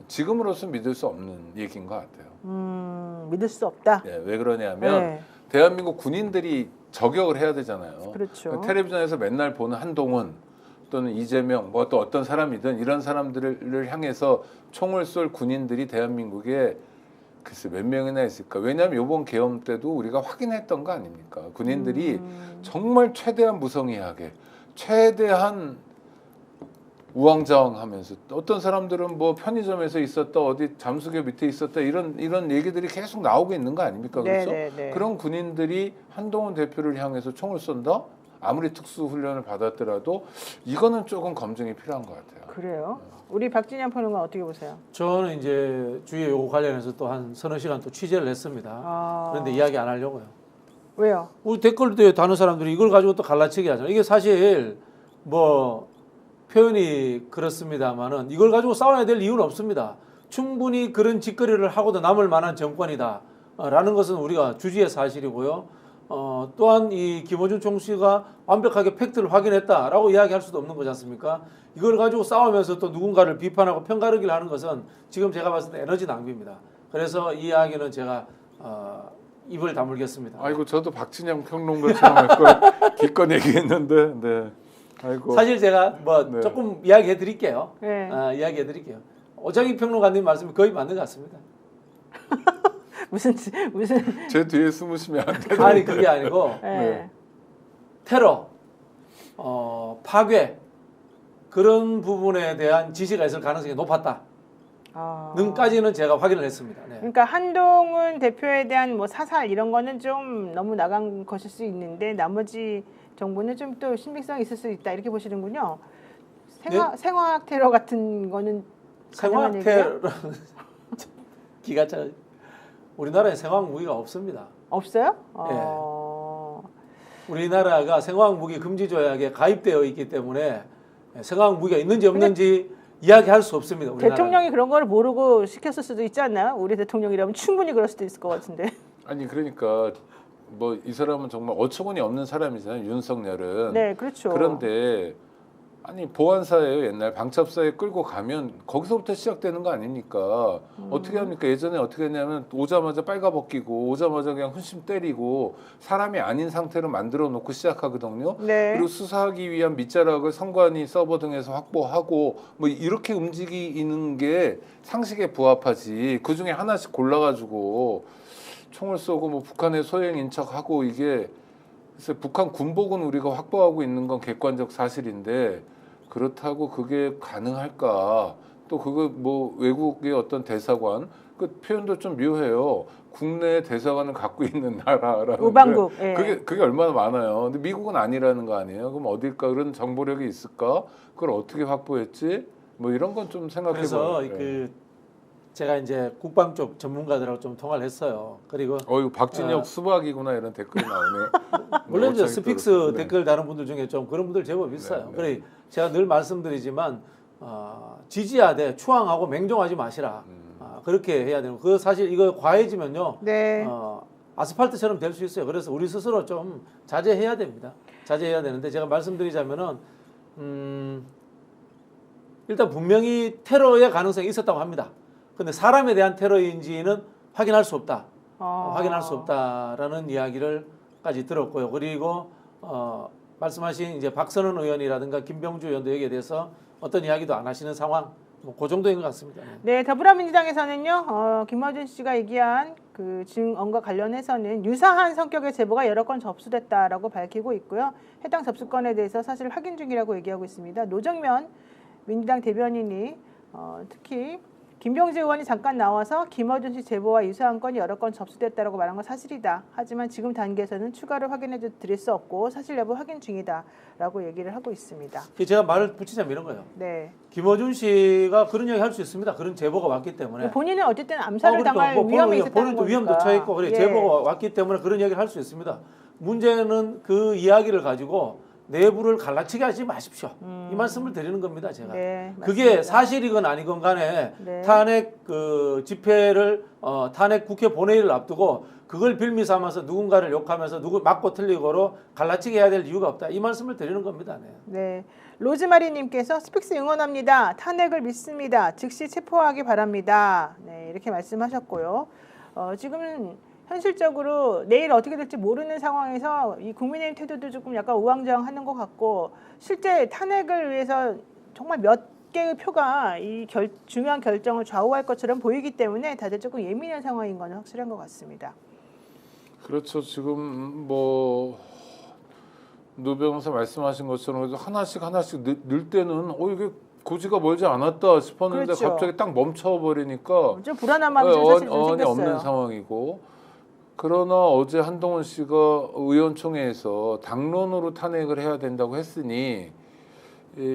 지금으로서 믿을 수 없는 얘기인 것 같아요. 믿을 수 없다. 네, 왜 그러냐면 네. 대한민국 군인들이 저격을 해야 되잖아요. 그렇죠. 텔레비전에서 맨날 보는 한동훈 또는 이재명 뭐 또 어떤 사람이든 이런 사람들을 향해서 총을 쏠 군인들이 대한민국에 글쎄 몇 명이나 있을까. 왜냐하면 이번 계엄 때도 우리가 확인했던 거 아닙니까. 군인들이 정말 최대한 무성의하게 최대한 우왕좌왕하면서 어떤 사람들은 뭐 편의점에서 있었다 어디 잠수교 밑에 있었다 이런 얘기들이 계속 나오고 있는 거 아닙니까. 그렇죠? 네네네. 그런 군인들이 한동훈 대표를 향해서 총을 쏜다? 아무리 특수훈련을 받았더라도 이거는 조금 검증이 필요한 것 같아요. 그래요? 우리 박진영 평론가 어떻게 보세요? 저는 이제 주위에 요거 관련해서 또 한 서너 시간 또 취재를 했습니다. 그런데 이야기 안 하려고요. 왜요? 우리 댓글도에 다른 사람들이 이걸 가지고 또 갈라치기 하잖아요. 이게 사실 뭐 표현이 그렇습니다만은 이걸 가지고 싸워야 될 이유는 없습니다. 충분히 그런 짓거리를 하고도 남을 만한 정권이다. 라는 것은 우리가 주지의 사실이고요. 또한 이 김어준 총수가 완벽하게 팩트를 확인했다라고 이야기할 수도 없는 거지 않습니까? 이걸 가지고 싸우면서 또 누군가를 비판하고 편가르기를 하는 것은 지금 제가 봤을 때 에너지 낭비입니다. 그래서 이 이야기는 제가 입을 다물겠습니다. 아이고 저도 박진영 평론가처럼 할 걸 기껏 얘기했는데, 네. 아이고. 사실 제가 뭐 네. 조금 이야기해 드릴게요. 네. 이야기해 드릴게요. 오장희 평론가님 말씀이 거의 맞는 것 같습니다. 무슨 제 뒤에 숨으시면 안 돼요. 아니 그게 아니고 네. 테러, 파괴 그런 부분에 대한 지시가 있을 가능성이 높았다. 능까지는 제가 확인을 했습니다. 네. 그러니까 한동훈 대표에 대한 뭐 사살 이런 거는 좀 너무 나간 것일 수 있는데 나머지 정보는 좀 또 신빙성이 있을 수 있다 이렇게 보시는군요. 생화학 테러 같은 거는 생화학 가능한 테러 기가 차. 우리나라에 생화학 무기가 없습니다. 없어요? 우리나라가 생화학 무기 금지 조약에 가입되어 있기 때문에 생화학 무기가 있는지 없는지 이야기할 수 없습니다. 우리나라는. 대통령이 그런 걸 모르고 시켰을 수도 있지 않나요? 우리 대통령이라면 충분히 그럴 수도 있을 것 같은데. 아니 그러니까 뭐 이 사람은 정말 어처구니 없는 사람이잖아요. 윤석열은. 네, 그렇죠. 그런데 아니 보안사예요. 옛날 방첩사에 끌고 가면 거기서부터 시작되는 거 아닙니까? 어떻게 합니까? 예전에 어떻게 했냐면 오자마자 빨가벗기고 오자마자 그냥 훈심 때리고 사람이 아닌 상태로 만들어 놓고 시작하거든요. 네. 그리고 수사하기 위한 밑자락을 선관위 서버 등에서 확보하고 뭐 이렇게 움직이는 게 상식에 부합하지. 그 중에 하나씩 골라가지고 총을 쏘고 뭐 북한의 소행인 척하고 이게 그래서 북한 군복은 우리가 확보하고 있는 건 객관적 사실인데 그렇다고 그게 가능할까? 또 그거 뭐 외국의 어떤 대사관 그 표현도 좀 묘해요. 국내 대사관을 갖고 있는 나라라는 우방국. 예. 그게 얼마나 많아요. 근데 미국은 아니라는 거 아니에요? 그럼 어딜까 그런 정보력이 있을까? 그걸 어떻게 확보했지? 뭐 이런 건 좀 생각해 그래서 봐요. 그 제가 이제 국방 쪽 전문가들하고 좀 통화를 했어요. 그리고 이거 박진혁 수박이구나 이런 댓글이 나오네. 물론 이제 오창익 스픽스 떨어졌네. 댓글 다는 분들 중에 좀 그런 분들 제법 있어요. 네, 네. 그래 제가 늘 말씀드리지만 지지하되 추앙하고 맹종하지 마시라. 그렇게 해야 되는. 그 사실 이거 과해지면요. 네. 아스팔트처럼 될 수 있어요. 그래서 우리 스스로 좀 자제해야 됩니다. 자제해야 되는데 제가 말씀드리자면은 일단 분명히 테러의 가능성이 있었다고 합니다. 근데 사람에 대한 테러인지는 확인할 수 없다. 확인할 수 없다라는 이야기를까지 들었고요. 그리고 말씀하신 이제 박선원 의원이라든가 김병주 의원도 여기에 대해서 어떤 이야기도 안 하시는 상황. 뭐 그 정도인 것 같습니다. 네, 더불어민주당에서는요, 김어준 씨가 얘기한 그 증언과 관련해서는 유사한 성격의 제보가 여러 건 접수됐다라고 밝히고 있고요. 해당 접수건에 대해서 사실 확인 중이라고 얘기하고 있습니다. 노정면 민주당 대변인이 특히 김병주 의원이 잠깐 나와서 김어준 씨 제보와 유사한 건이 여러 건 접수됐다라고 말한 건 사실이다. 하지만 지금 단계에서는 추가로 확인해 드릴 수 없고 사실 여부 확인 중이다라고 얘기를 하고 있습니다. 제가 말을 붙이자면 이런 거예요. 네. 김어준 씨가 그런 얘기 할 수 있습니다. 그런 제보가 왔기 때문에. 본인은 어쨌든 암살을 그러니까 당할 뭐 위험이 있었다는 본인도 거니까. 위험도 처했고 그래 예. 제보가 왔기 때문에 그런 얘기를 할 수 있습니다. 문제는 그 이야기를 가지고 내부를 갈라치게 하지 마십시오. 이 말씀을 드리는 겁니다, 제가. 네, 그게 맞습니다. 사실이건 아니건 간에 네. 탄핵 그 집회를 탄핵 국회 본회의를 앞두고 그걸 빌미 삼아서 누군가를 욕하면서 누구 맞고 틀리고로 갈라치게 해야 될 이유가 없다. 이 말씀을 드리는 겁니다. 네. 네. 로즈마리님께서 스픽스 응원합니다. 탄핵을 믿습니다. 즉시 체포하기 바랍니다. 네, 이렇게 말씀하셨고요. 지금은 현실적으로 내일 어떻게 될지 모르는 상황에서 이 국민의힘 태도도 조금 약간 우왕좌왕하는 것 같고 실제 탄핵을 위해서 정말 몇 개의 표가 이 중요한 결정을 좌우할 것처럼 보이기 때문에 다들 조금 예민한 상황인 건 확실한 것 같습니다. 그렇죠. 지금 뭐 노 변호사 말씀하신 것처럼 하나씩 늘 때는 이게 고지가 멀지 않았다 싶었는데 그렇죠. 갑자기 딱 멈춰버리니까 좀 불안한 마음이 사실 좀 없는 생겼어요. 상황이고 그러나 어제 한동훈 씨가 의원총회에서 당론으로 탄핵을 해야 된다고 했으니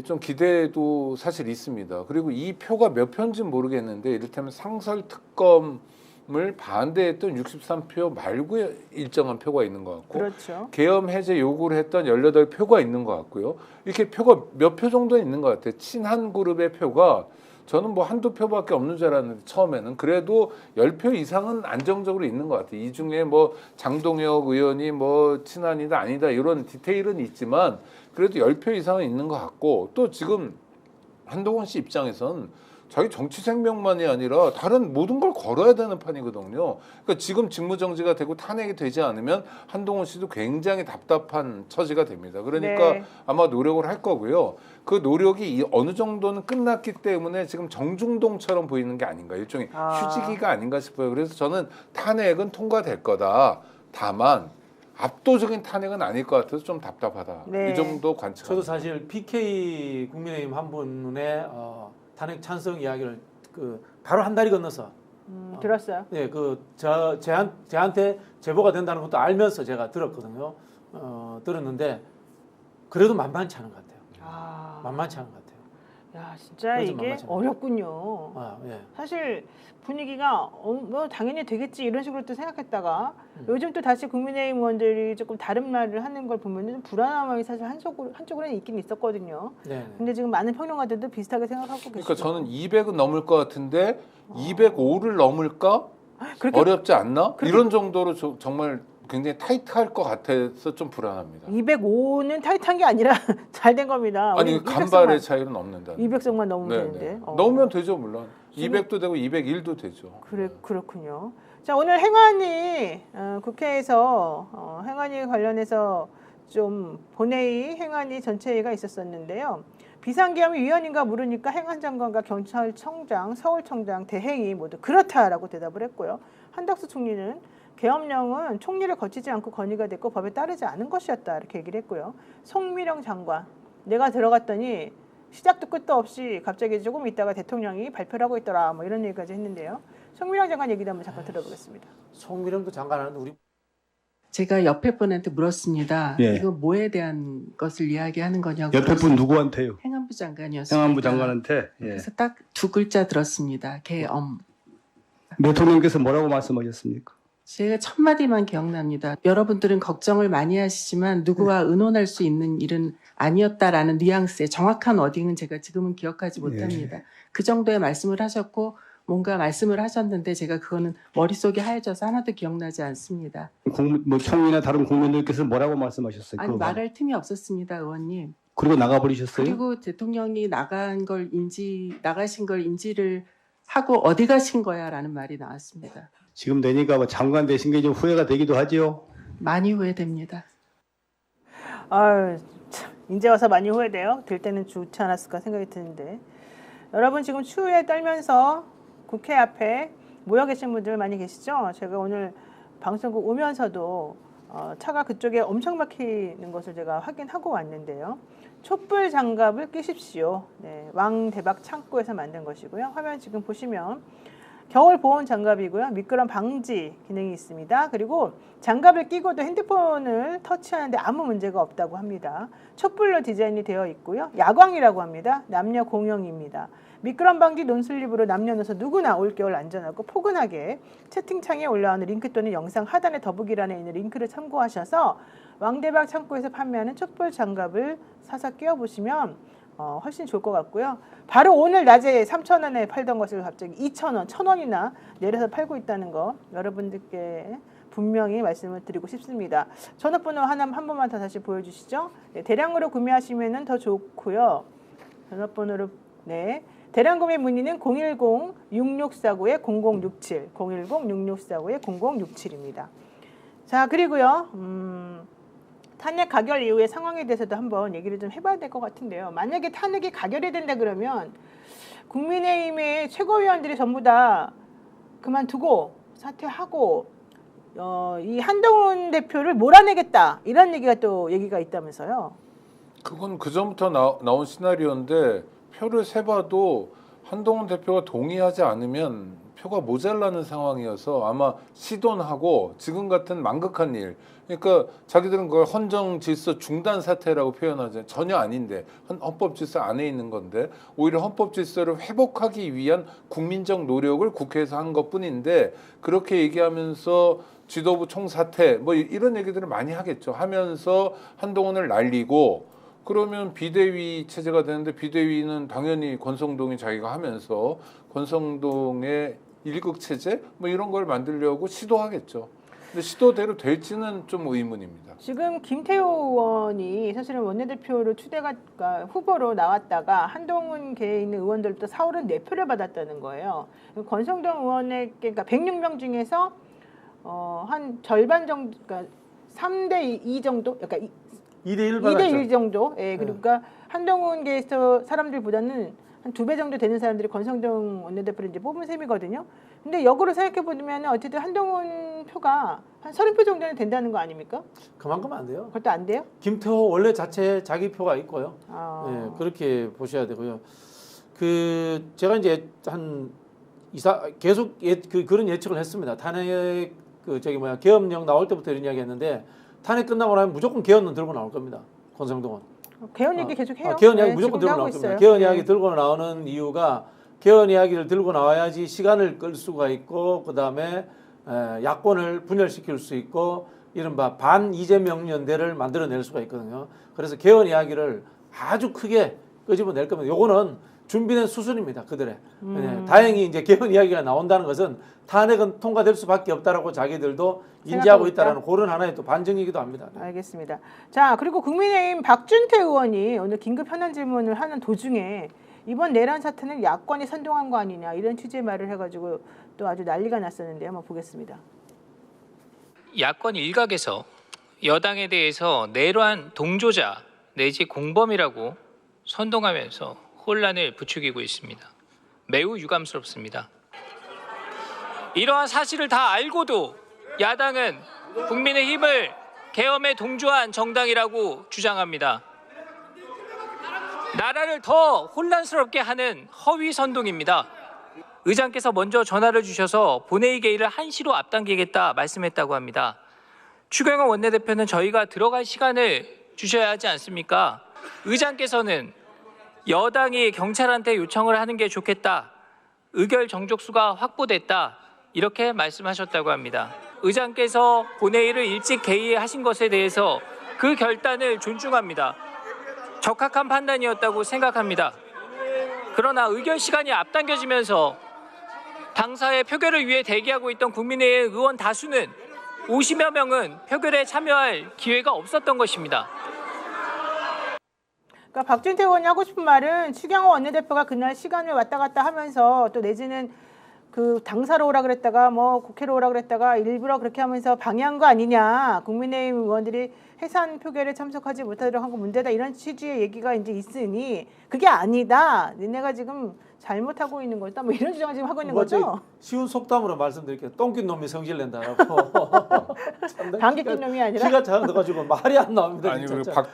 좀 기대도 사실 있습니다. 그리고 이 표가 몇 표인지는 모르겠는데 이를테면 상설특검을 반대했던 63표 말고의 일정한 표가 있는 것 같고 그렇죠. 계엄 해제 요구를 했던 18표가 있는 것 같고요. 이렇게 표가 몇 표 정도 있는 것 같아요. 친한 그룹의 표가 저는 뭐 한두 표밖에 없는 줄 알았는데 처음에는 그래도 10표 이상은 안정적으로 있는 것 같아요. 이 중에 뭐 장동혁 의원이 뭐 친한이다 아니다 이런 디테일은 있지만 그래도 10표 이상은 있는 것 같고 또 지금 한동훈 씨 입장에선 자기 정치 생명만이 아니라 다른 모든 걸 걸어야 되는 판이거든요. 그러니까 지금 직무정지가 되고 탄핵이 되지 않으면 한동훈 씨도 굉장히 답답한 처지가 됩니다. 그러니까 네. 아마 노력을 할 거고요. 그 노력이 어느 정도는 끝났기 때문에 지금 정중동처럼 보이는 게 아닌가, 일종의 휴지기가 아닌가 싶어요. 그래서 저는 탄핵은 통과될 거다. 다만 압도적인 탄핵은 아닐 것 같아서 좀 답답하다. 네. 이 정도 관측. 저도 사실 PK 국민의힘 한 분의 탄핵 찬성 이야기를 바로 한 달이 건너서 들었어요. 네, 저한테 제보가 된다는 것도 알면서 제가 들었거든요. 들었는데 그래도 만만치 않은 것 같아요. 만만치 않은 것 같아요. 야, 진짜 그래서 이게 만만치 않아요. 어렵군요. 예. 사실 분위기가 뭐 당연히 되겠지 이런 식으로 또 생각했다가 요즘 또 다시 국민의힘 의원들이 조금 다른 말을 하는 걸 보면은 불안한 마음이 사실 한쪽으로는 있긴 있었거든요. 네. 근데 지금 많은 평론가들도 비슷하게 생각하고 계시죠. 그러니까 저는 200은 넘을 것 같은데 205를 넘을까? 그렇게 어렵지 않나? 이런 정도로 정말 굉장히 타이트할 것 같아서 좀 불안합니다. 205는 타이트한 게 아니라 잘 된 겁니다. 아니 우리 간발의 차이는 넘는다. 200석만 넘으면 네, 되는데. 네. 넘으면 되죠 물론. 200도 되고 201도 되죠. 그렇군요. 자, 오늘 행안위 국회에서 행안위 관련해서 좀 본회의 행안위 전체회의가 있었었는데요. 비상계엄위원인가 물으니까 행안장관과 경찰청장, 서울청장, 대행이 모두 그렇다라고 대답을 했고요. 한덕수 총리는 계엄령은 총리를 거치지 않고 건의가 됐고 법에 따르지 않은 것이었다 이렇게 얘기를 했고요. 송미령 장관, 내가 들어갔더니 시작도 끝도 없이 갑자기 조금 있다가 대통령이 발표를 하고 있더라 뭐 이런 얘기까지 했는데요. 송미령 장관 얘기도 한번 잠깐 들어보겠습니다. 송미령도 장관하는데 우리 제가 옆에 분한테 물었습니다. 예. 이거 뭐에 대한 것을 이야기하는 거냐고. 옆에 분 누구한테요? 행안부 장관이었습니다. 행안부 장관한테. 예. 그래서 딱 두 글자 들었습니다. 계엄. 대통령께서 뭐라고 말씀하셨습니까? 제가 첫 마디만 기억납니다. 여러분들은 걱정을 많이 하시지만 누구와 의논할 수 있는 일은 아니었다라는 뉘앙스의 정확한 워딩은 제가 지금은 기억하지 못합니다. 그 정도의 말씀을 하셨고 뭔가 말씀을 하셨는데 제가 그거는 머릿속이 하얘져서 하나도 기억나지 않습니다. 뭐 총리나 다른 국민들께서 뭐라고 말씀하셨어요? 아니 그거 말할 틈이 없었습니다, 의원님. 그리고 나가버리셨어요? 그리고 대통령이 나가신 걸 인지를 하고 어디 가신 거야라는 말이 나왔습니다. 지금 되니까 뭐 장관 되신 게 좀 후회가 되기도 하지요. 많이 후회됩니다. 아유, 참, 이제 와서 많이 후회돼요. 될 때는 좋지 않았을까 생각이 드는데. 여러분 지금 추위에 떨면서 국회 앞에 모여 계신 분들 많이 계시죠? 제가 오늘 방송국 오면서도 차가 그쪽에 엄청 막히는 것을 제가 확인하고 왔는데요. 촛불 장갑을 끼십시오. 네, 왕대박 창고에서 만든 것이고요. 화면 지금 보시면 겨울 보온 장갑이고요. 미끄럼 방지 기능이 있습니다. 그리고 장갑을 끼고도 핸드폰을 터치하는데 아무 문제가 없다고 합니다. 촛불로 디자인이 되어 있고요. 야광이라고 합니다. 남녀 공용입니다. 미끄럼 방지 논슬립으로 남녀노소 누구나 올겨울 안전하고 포근하게 채팅창에 올라오는 링크 또는 영상 하단의 더보기란에 있는 링크를 참고하셔서 왕대박 창고에서 판매하는 촛불 장갑을 사서 끼워보시면 훨씬 좋을 것 같고요. 바로 오늘 낮에 3,000원에 팔던 것을 갑자기 2,000원, 1,000원이나 내려서 팔고 있다는 거 여러분들께 분명히 말씀을 드리고 싶습니다. 전화번호 한 번만 더 다시 보여주시죠. 네, 대량으로 구매하시면 더 좋고요. 전화번호로 네. 대량 구매 문의는 010-6649-0067, 010-6649-0067입니다. 자, 그리고요. 탄핵 가결 이후의 상황에 대해서도 한번 얘기를 좀 해봐야 될 것 같은데요. 만약에 탄핵이 가결이 된다 그러면 국민의힘의 최고위원들이 전부 다 그만두고 사퇴하고 이 한동훈 대표를 몰아내겠다 이런 얘기가 있다면서요. 그건 그전부터 나온 시나리오인데 표를 세봐도 한동훈 대표가 동의하지 않으면 표가 모자라는 상황이어서 아마 시도는 하고 지금 같은 망극한 일, 그러니까 자기들은 그걸 헌정 질서 중단 사태라고 표현하잖아요. 전혀 아닌데 헌법 질서 안에 있는 건데 오히려 헌법 질서를 회복하기 위한 국민적 노력을 국회에서 한 것뿐인데 그렇게 얘기하면서 지도부 총사퇴 뭐 이런 얘기들을 많이 하겠죠. 하면서 한동훈을 날리고 그러면 비대위 체제가 되는데 비대위는 당연히 권성동이 자기가 하면서 권성동의 일극 체제 뭐 이런 걸 만들려고 시도하겠죠. 근데 시도대로 될지는 좀 의문입니다. 지금 김태호 의원이 사실은 원내대표로 그러니까 후보로 나왔다가 한동훈 계에 있는 의원들부터 454표를 받았다는 거예요. 권성동 의원에게 그러니까 106명 중에서 한 절반 정도, 그러니까 3대2 정도, 그러니까 2대1 받았죠. 2대1 정도. 예, 그러니까 한동훈 계에서 사람들보다는 한 2배 정도 되는 사람들이 권성동 원내대표를 이제 뽑은 셈이거든요. 근데 역으로 생각해 보면 어쨌든 한동훈 표가 한 30표 정도는 된다는 거 아닙니까? 그만큼 안 돼요. 그것도 안 돼요? 김태호 원래 자체 자기 표가 있고요. 아. 예, 그렇게 보셔야 되고요. 제가 이제 한 계속 그런 예측을 했습니다. 탄핵 계엄령 나올 때부터 이런 이야기했는데 탄핵 끝나고 나면 무조건 개헌은 들고 나올 겁니다. 권성동은. 개헌 얘기 계속 해요. 개헌 이야기 네, 무조건 지금도 들고 하고 나올 겁니다. 있어요. 개헌 네. 이야기 들고 나오는 이유가 개헌 이야기를 들고 나와야지 시간을 끌 수가 있고 그다음에 야권을 분열시킬 수 있고 이른바 반 이재명 연대를 만들어낼 수가 있거든요. 그래서 개헌 이야기를 아주 크게 끄집어낼 겁니다. 요거는 준비된 수순입니다. 그들의. 네, 다행히 이제 개헌 이야기가 나온다는 것은 탄핵은 통과될 수밖에 없다라고 자기들도 인지하고 있다라는 그런 하나의 또 반증이기도 합니다. 네. 알겠습니다. 자, 그리고 국민의힘 박준태 의원이 오늘 긴급 현안 질문을 하는 도중에 이번 내란 사태는 야권이 선동한 거 아니냐 이런 취지의 말을 해가지고 또 아주 난리가 났었는데요. 한번 보겠습니다. 야권 일각에서 여당에 대해서 내란 동조자 내지 공범이라고 선동하면서 혼란을 부추기고 있습니다. 매우 유감스럽습니다. 이러한 사실을 다 알고도 야당은 국민의힘을 계엄에 동조한 정당이라고 주장합니다. 나라를 더 혼란스럽게 하는 허위 선동입니다. 의장께서 먼저 전화를 주셔서 본회의 개의를 1시로 앞당기겠다 말씀했다고 합니다. 추경호 원내대표는 저희가 들어갈 시간을 주셔야 하지 않습니까? 의장께서는 여당이 경찰한테 요청을 하는 게 좋겠다. 의결 정족수가 확보됐다. 이렇게 말씀하셨다고 합니다. 의장께서 본회의를 일찍 개의하신 것에 대해서 그 결단을 존중합니다. 적합한 판단이었다고 생각합니다. 그러나 의결 시간이 앞당겨지면서 당사의 표결을 위해 대기하고 있던 국민의힘 의원 다수는 50여 명은 표결에 참여할 기회가 없었던 것입니다. 그러니까 박준태 의원이 하고 싶은 말은 추경호 원내대표가 그날 시간을 왔다 갔다 하면서 또 내지는 그 당사로 오라 그랬다가 뭐 국회로 오라 그랬다가 일부러 그렇게 하면서 방해한 거 아니냐. 국민의힘 의원들이 해산 표결에 참석하지 못하도록 한 거 문제다. 이런 취지의 얘기가 이제 있으니 그게 아니다. 니네가 지금 잘못하고 있는 거다. 뭐 이런 주장을 지금 하고 있는 거죠. 쉬운 속담으로 말씀드릴게요. 똥낀 놈이 성질 낸다라고. 방귀 낀 놈이 아니라. 키가 작아가지고 말이 안 나옵니다. 아니 우리 진짜.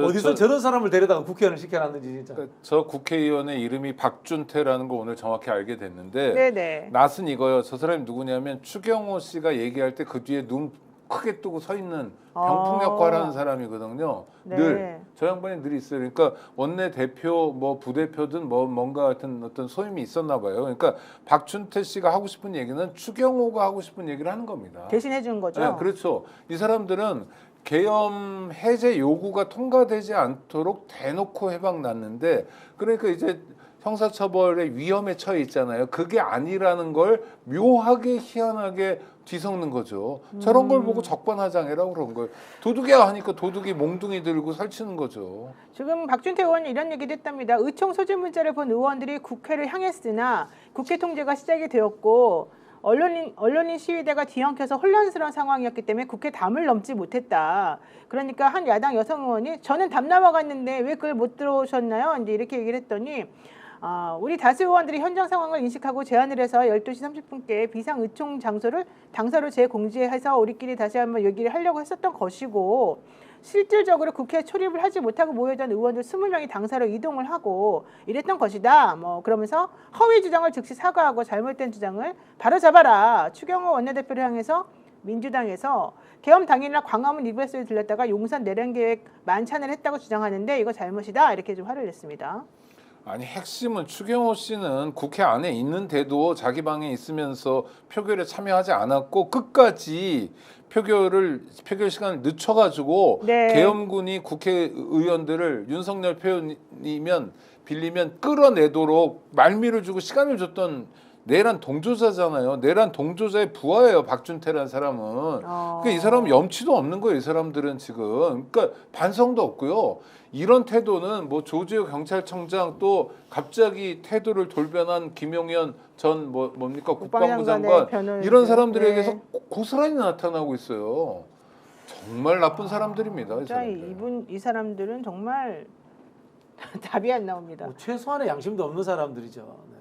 어디서 저런 사람을 데려다가 국회의원을 시켜놨는지 진짜. 저 국회의원의 이름이 박준태라는 거 오늘 정확히 알게 됐는데 네네. 낯은 이거요. 저 사람이 누구냐면 추경호 씨가 얘기할 때 그 뒤에 눈 크게 뜨고 서 있는 병풍 역할을 하는 사람이거든요. 네. 늘 저 양반이 늘 있어요. 그러니까 원내 대표 뭐 부대표든 뭐 뭔가 같은 어떤 소임이 있었나 봐요. 그러니까 박준태 씨가 하고 싶은 얘기는 추경호가 하고 싶은 얘기를 하는 겁니다. 대신해 준 거죠. 네, 그렇죠. 이 사람들은 계엄 해제 요구가 통과되지 않도록 대놓고 해박 났는데 그러니까 이제 형사처벌의 위험에 처해 있잖아요. 그게 아니라는 걸 묘하게 희한하게 뒤섞는 거죠. 저런 걸 보고 적반하장이라고 그런 거예요. 도둑이야 하니까 도둑이 몽둥이 들고 설치는 거죠. 지금 박준태 의원이 이런 얘기도 했답니다. 의총 소집 문자를 본 의원들이 국회를 향했으나 국회 통제가 시작이 되었고 언론인 시위대가 뒤엉켜서 혼란스러운 상황이었기 때문에 국회 담을 넘지 못했다. 그러니까 한 야당 여성 의원이 저는 담 넘어갔는데 왜 그걸 못 들어오셨나요? 이제 이렇게 얘기를 했더니 우리 다수 의원들이 현장 상황을 인식하고 제안을 해서 12시 30분께 비상 의총 장소를 당사로 재공지해서 우리끼리 다시 한번 얘기를 하려고 했었던 것이고 실질적으로 국회에 출입을 하지 못하고 모여있던 의원들 20명이 당사로 이동을 하고 이랬던 것이다. 뭐 그러면서 허위 주장을 즉시 사과하고 잘못된 주장을 바로잡아라. 추경호 원내대표를 향해서 민주당에서 계엄 당일날 광화문 이브에서 들렸다가 용산 내란계획 만찬을 했다고 주장하는데 이거 잘못이다. 이렇게 좀 화를 냈습니다. 아니 핵심은 추경호 씨는 국회 안에 있는데도 자기 방에 있으면서 표결에 참여하지 않았고 끝까지 표결 시간을 늦춰가지고 네. 계엄군이 국회의원들을 윤석열 표현이면 빌리면 끌어내도록 말미를 주고 시간을 줬던 내란 동조자잖아요. 내란 동조자의 부하예요. 박준태라는 사람은. 그러니까 이 사람은 염치도 없는 거예요. 이 사람들은 지금. 그러니까 반성도 없고요. 이런 태도는 뭐 조지호 경찰청장 또 갑자기 태도를 돌변한 김용현 전 뭡니까 국방부 장관 이런 사람들에게서 네. 고스란히 나타나고 있어요. 정말 나쁜 사람들입니다. 이 사람들. 이 사람들은 정말 답이 안 나옵니다. 뭐 최소한의 양심도 없는 사람들이죠. 네.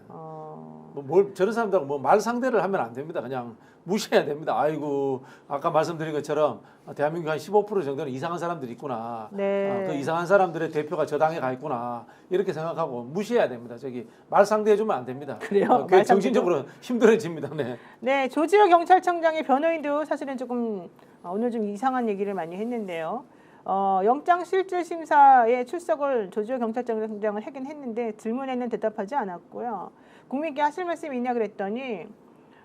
뭘 저런 사람들하고 뭐 말 상대를 하면 안 됩니다. 그냥 무시해야 됩니다. 아이고 아까 말씀드린 것처럼 대한민국 한 15% 정도는 이상한 사람들이 있구나. 네. 그 이상한 사람들의 대표가 저 당에 가 있구나. 이렇게 생각하고 무시해야 됩니다. 저기 말 상대해주면 안 됩니다. 그래요? 그 정신적으로 힘들어집니다. 네. 네, 조지호 경찰청장의 변호인도 사실은 조금 오늘 좀 이상한 얘기를 많이 했는데요. 영장실질심사에 출석을 조지호 경찰청장을 하긴 했는데 질문에는 대답하지 않았고요. 국민께 하실 말씀이 있냐 그랬더니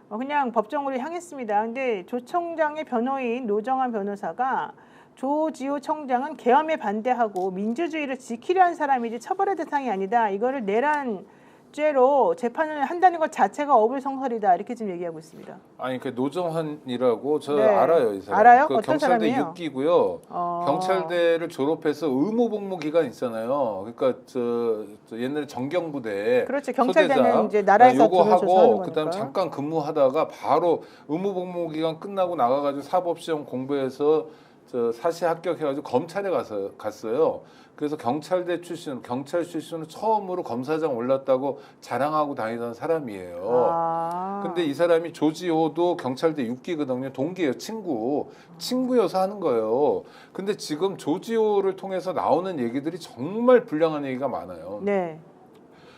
그냥 법정으로 향했습니다. 근데 조 청장의 변호인 노정환 변호사가 조지호 청장은 계엄에 반대하고 민주주의를 지키려 한 사람이지 처벌의 대상이 아니다. 이거를 내란죄로 재판을 한다는 것 자체가 어불성설이다. 이렇게 지금 얘기하고 있습니다. 아니 그 노정환이라고 저 네. 알아요. 이 사람. 알아요? 그 어떤 경찰대 사람이에요? 6기고요. 경찰대를 졸업해서 의무복무 기간 있잖아요. 그러니까 저 옛날에 정경부대 그렇지. 경찰대는 소대장, 이제 나라에서 요거 돈을 줘서 하는 하고 거니까. 그다음 잠깐 근무하다가 바로 의무복무 기간 끝나고 나가가지고 사법시험 공부해서 저 사시 합격해가지고 검찰에 갔어요. 그래서 경찰대 출신, 경찰 출신으로 처음으로 검사장 올랐다고 자랑하고 다니던 사람이에요. 근데 이 사람이 조지호도 경찰대 6기거든요. 동기예요. 친구여서 하는 거예요. 근데 지금 조지호를 통해서 나오는 얘기들이 정말 불량한 얘기가 많아요. 네.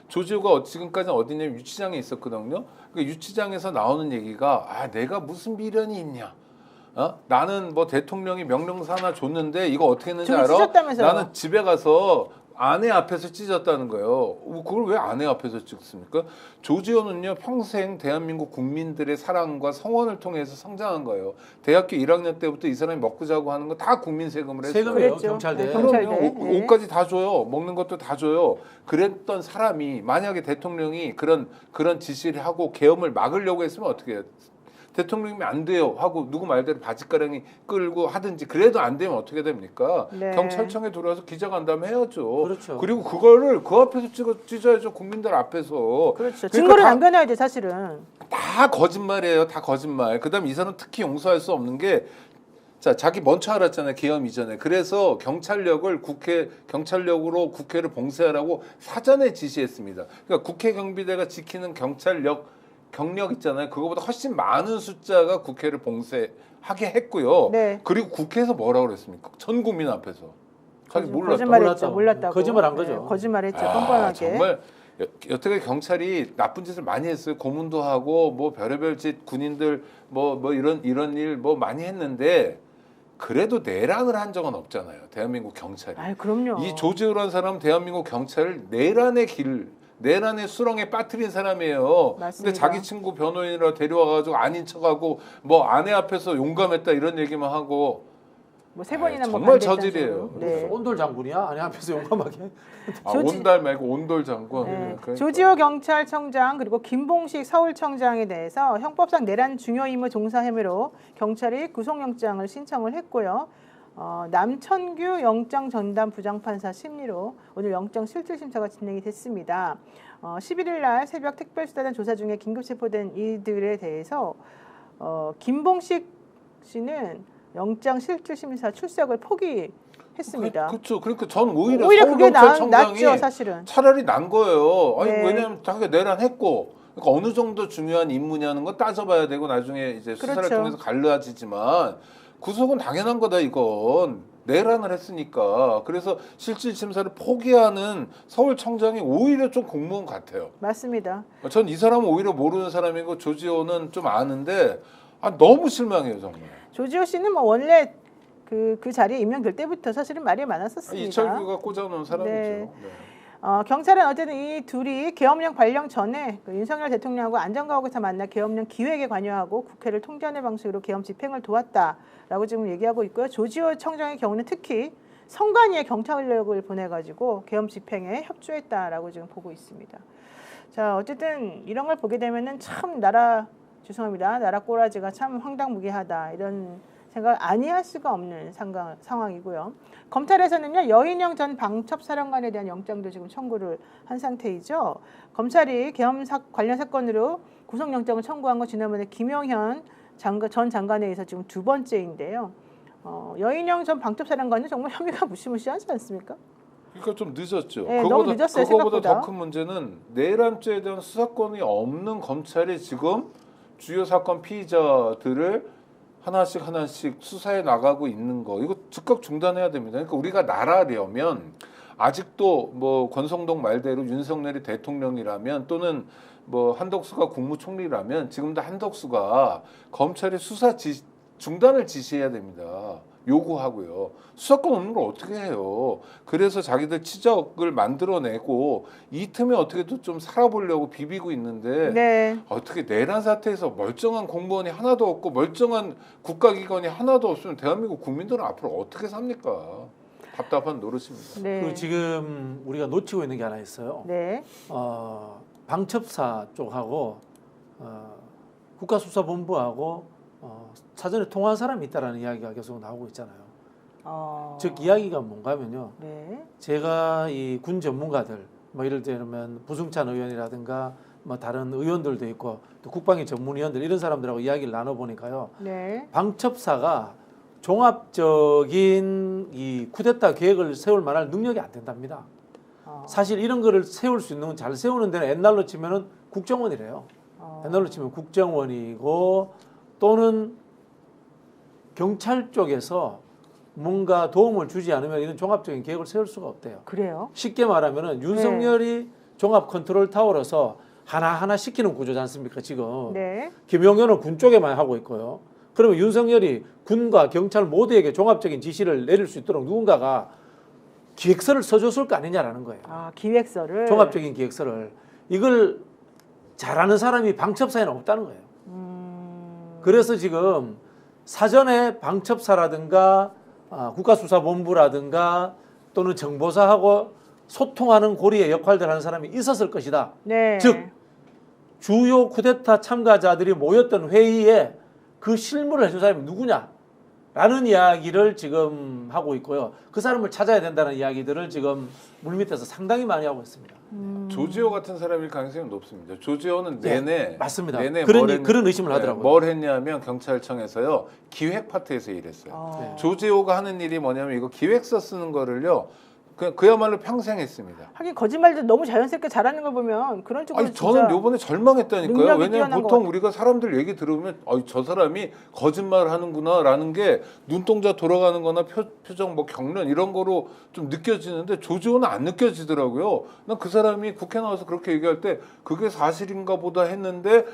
조지호가 지금까지는 어디냐면 유치장에 있었거든요. 그 유치장에서 나오는 얘기가 내가 무슨 미련이 있냐. 나는 뭐 대통령이 명령서 하나 줬는데 이거 어떻게 했는지 알아? 찢었다면서요? 나는 집에 가서 아내 앞에서 찢었다는 거예요. 그걸 왜 아내 앞에서 찍습니까? 조지호는요 평생 대한민국 국민들의 사랑과 성원을 통해서 성장한 거예요. 대학교 1학년 때부터 이 사람이 먹고 자고 하는 거 다 국민 세금을 했어요. 세금이에요. 그랬죠. 경찰대. 네, 그럼요. 경찰대. 옷까지 다 줘요. 먹는 것도 다 줘요. 그랬던 사람이 만약에 대통령이 그런 지시를 하고 계엄을 막으려고 했으면 어떻게 해요? 대통령이 안 돼요 하고 누구 말대로 바짓가랑이 끌고 하든지 그래도 안 되면 어떻게 됩니까? 네. 경찰청에 들어와서 기자간담회 해야죠. 그렇죠. 그리고 그거를 그 앞에서 찢어야죠. 국민들 앞에서. 그렇죠. 그러니까 증거를 남겨놔야죠, 사실은. 다 거짓말이에요. 다 거짓말. 그다음 이 사람 특히 용서할 수 없는 게 자기 먼저 알았잖아요. 계엄 이전에. 그래서 경찰력을 경찰력으로 국회를 봉쇄하라고 사전에 지시했습니다. 그러니까 국회 경비대가 지키는 경력 있잖아요. 그거보다 훨씬 많은 숫자가 국회를 봉쇄하게 했고요. 네. 그리고 국회에서 뭐라고 그랬습니까? 전 국민 앞에서. 자기 몰랐다. 거짓말했죠. 몰랐다고. 거짓말한 거죠. 거짓말했죠. 뻔뻔하게. 정말 여태까지 경찰이 나쁜 짓을 많이 했어요. 고문도 하고 뭐 별의별 짓 군인들 뭐 이런 일 뭐 많이 했는데 그래도 내란을 한 적은 없잖아요. 대한민국 경찰이. 그럼요. 이 조지호라는 사람은 대한민국 경찰을 내란의 수렁에 빠뜨린 사람이에요. 맞습니다. 근데 자기 친구 변호인이라 데려와가지고 아닌 척하고 뭐 아내 앞에서 용감했다 이런 얘기만 하고 뭐 세 번이나 뭐 정말 반대했다는 저질이에요. 식으로. 네. 온돌 장군이야? 아니 앞에서 용감하게. 온달 말고 온돌 장군. 네. 그러니까. 조지호 경찰청장 그리고 김봉식 서울청장에 대해서 형법상 내란 중요 임무 종사 혐의로 경찰이 구속영장을 신청을 했고요. 남천규 영장 전담 부장판사 심리로 오늘 영장 실질심사가 진행이 됐습니다. 11일 날 새벽 특별수사단 조사 중에 긴급 체포된 이들에 대해서 김봉식 씨는 영장 실질심사 출석을 포기했습니다. 그렇죠. 그러니까 전 오히려 그게 서울경찰청장이 낫죠, 사실은. 차라리 난 거예요. 아니 네. 왜냐하면 자기가 내란했고 그러니까 어느 정도 중요한 임무냐는 거 따져봐야 되고 나중에 이제 수사를 그렇죠. 통해서 갈라지지만 구속은 당연한 거다 이건. 내란을 했으니까. 그래서 실질심사를 포기하는 서울청장이 오히려 좀 공무원 같아요. 맞습니다. 전 이 사람은 오히려 모르는 사람이고 조지호는 좀 아는데 너무 실망해요 정말. 조지호 씨는 뭐 원래 그 자리에 임명될 때부터 사실은 말이 많았었습니다. 이철규가 꽂아놓은 사람이죠. 네. 네. 경찰은 어쨌든 이 둘이 계엄령 발령 전에 윤석열 대통령하고 안전과학에서 만나 계엄령 기획에 관여하고 국회를 통제하는 방식으로 계엄 집행을 도왔다라고 지금 얘기하고 있고요. 조지호 청장의 경우는 특히 선관위에 경찰력을 보내가지고 계엄 집행에 협조했다라고 지금 보고 있습니다. 자, 어쨌든 이런 걸 보게 되면은 참 죄송합니다. 나라 꼬라지가 참 황당무계하다. 이런 생각 아니할 수가 없는 상황이고요. 검찰에서는요, 여인영 전 방첩사령관에 대한 영장도 지금 청구를 한 상태이죠. 검찰이 계엄 관련 사건으로 구속영장을 청구한 건 지난번에 김용현 전 장관에 의해서 지금 두 번째인데요. 여인영 전 방첩사령관은 정말 혐의가 무시무시하지 않습니까? 그러니까 좀 늦었죠. 네, 너무 늦었어요, 그거보다 생각보다. 더 큰 문제는 내란죄에 대한 수사권이 없는 검찰이 지금 주요 사건 피의자들을 하나씩 수사해 나가고 있는 거, 이거 즉각 중단해야 됩니다. 그러니까 우리가 나라려면 아직도 뭐 권성동 말대로 윤석열이 대통령이라면 또는 뭐 한덕수가 국무총리라면 지금도 한덕수가 검찰의 수사 중단을 지시해야 됩니다. 요구하고요. 수사권 없는 걸 어떻게 해요? 그래서 자기들 치적을 만들어내고 이 틈에 어떻게든 좀 살아보려고 비비고 있는데 네. 어떻게 내란 사태에서 멀쩡한 공무원이 하나도 없고 멀쩡한 국가기관이 하나도 없으면 대한민국 국민들은 앞으로 어떻게 삽니까? 답답한 노릇입니다. 네. 그리고 지금 우리가 놓치고 있는 게 하나 있어요. 네. 방첩사 쪽하고 국가수사본부하고 사전에 통화한 사람이 있다라는 이야기가 계속 나오고 있잖아요. 즉 이야기가 뭔가면요. 네. 제가 이 군 전문가들 뭐 이럴 때면 부승찬 의원이라든가 뭐 다른 의원들도 있고 또 국방위 전문위원들 이런 사람들하고 이야기를 나눠보니까요. 네. 방첩사가 종합적인 이 쿠데타 계획을 세울 만한 능력이 안 된답니다. 사실 이런 거를 세울 수 있는 건 잘 세우는 데는 옛날로 치면은 국정원이래요. 옛날로 치면 국정원이고 또는 경찰 쪽에서 뭔가 도움을 주지 않으면 이런 종합적인 계획을 세울 수가 없대요. 그래요? 쉽게 말하면은 윤석열이 종합 컨트롤 타워로서 하나하나 시키는 구조지 않습니까, 지금. 네. 김용현은 군 쪽에만 하고 있고요. 그러면 윤석열이 군과 경찰 모두에게 종합적인 지시를 내릴 수 있도록 누군가가 기획서를 써줬을 거 아니냐라는 거예요. 기획서를. 종합적인 기획서를. 이걸 잘하는 사람이 방첩사에는 없다는 거예요. 그래서 지금 사전에 방첩사라든가 국가수사본부라든가 또는 정보사하고 소통하는 고리의 역할들 하는 사람이 있었을 것이다. 네. 즉 주요 쿠데타 참가자들이 모였던 회의에 그 실무를 해준 사람이 누구냐라는 이야기를 지금 하고 있고요. 그 사람을 찾아야 된다는 이야기들을 지금 물밑에서 상당히 많이 하고 있습니다. 조지호 같은 사람일 가능성이 높습니다. 조지호는 네, 내내 맞습니다. 내내 그런 의심을 하더라고요. 뭘 했냐면 경찰청에서요 기획 파트에서 일했어요. 네. 조지호가 하는 일이 뭐냐면 이거 기획서 쓰는 거를요 그야말로 평생 했습니다. 하긴 거짓말도 너무 자연스럽게 잘하는 걸 보면 그런 쪽으로 아니 저는 요번에 절망했다니까요. 능력이 왜냐면 뛰어난 것 보통 같아요. 우리가 사람들 얘기 들으면 저 사람이 거짓말을 하는구나라는 게 눈동자 돌아가는 거나 표정 뭐 경련 이런 거로 좀 느껴지는데 조지호는 안 느껴지더라고요. 난 그 사람이 국회 나와서 그렇게 얘기할 때 그게 사실인가 보다 했는데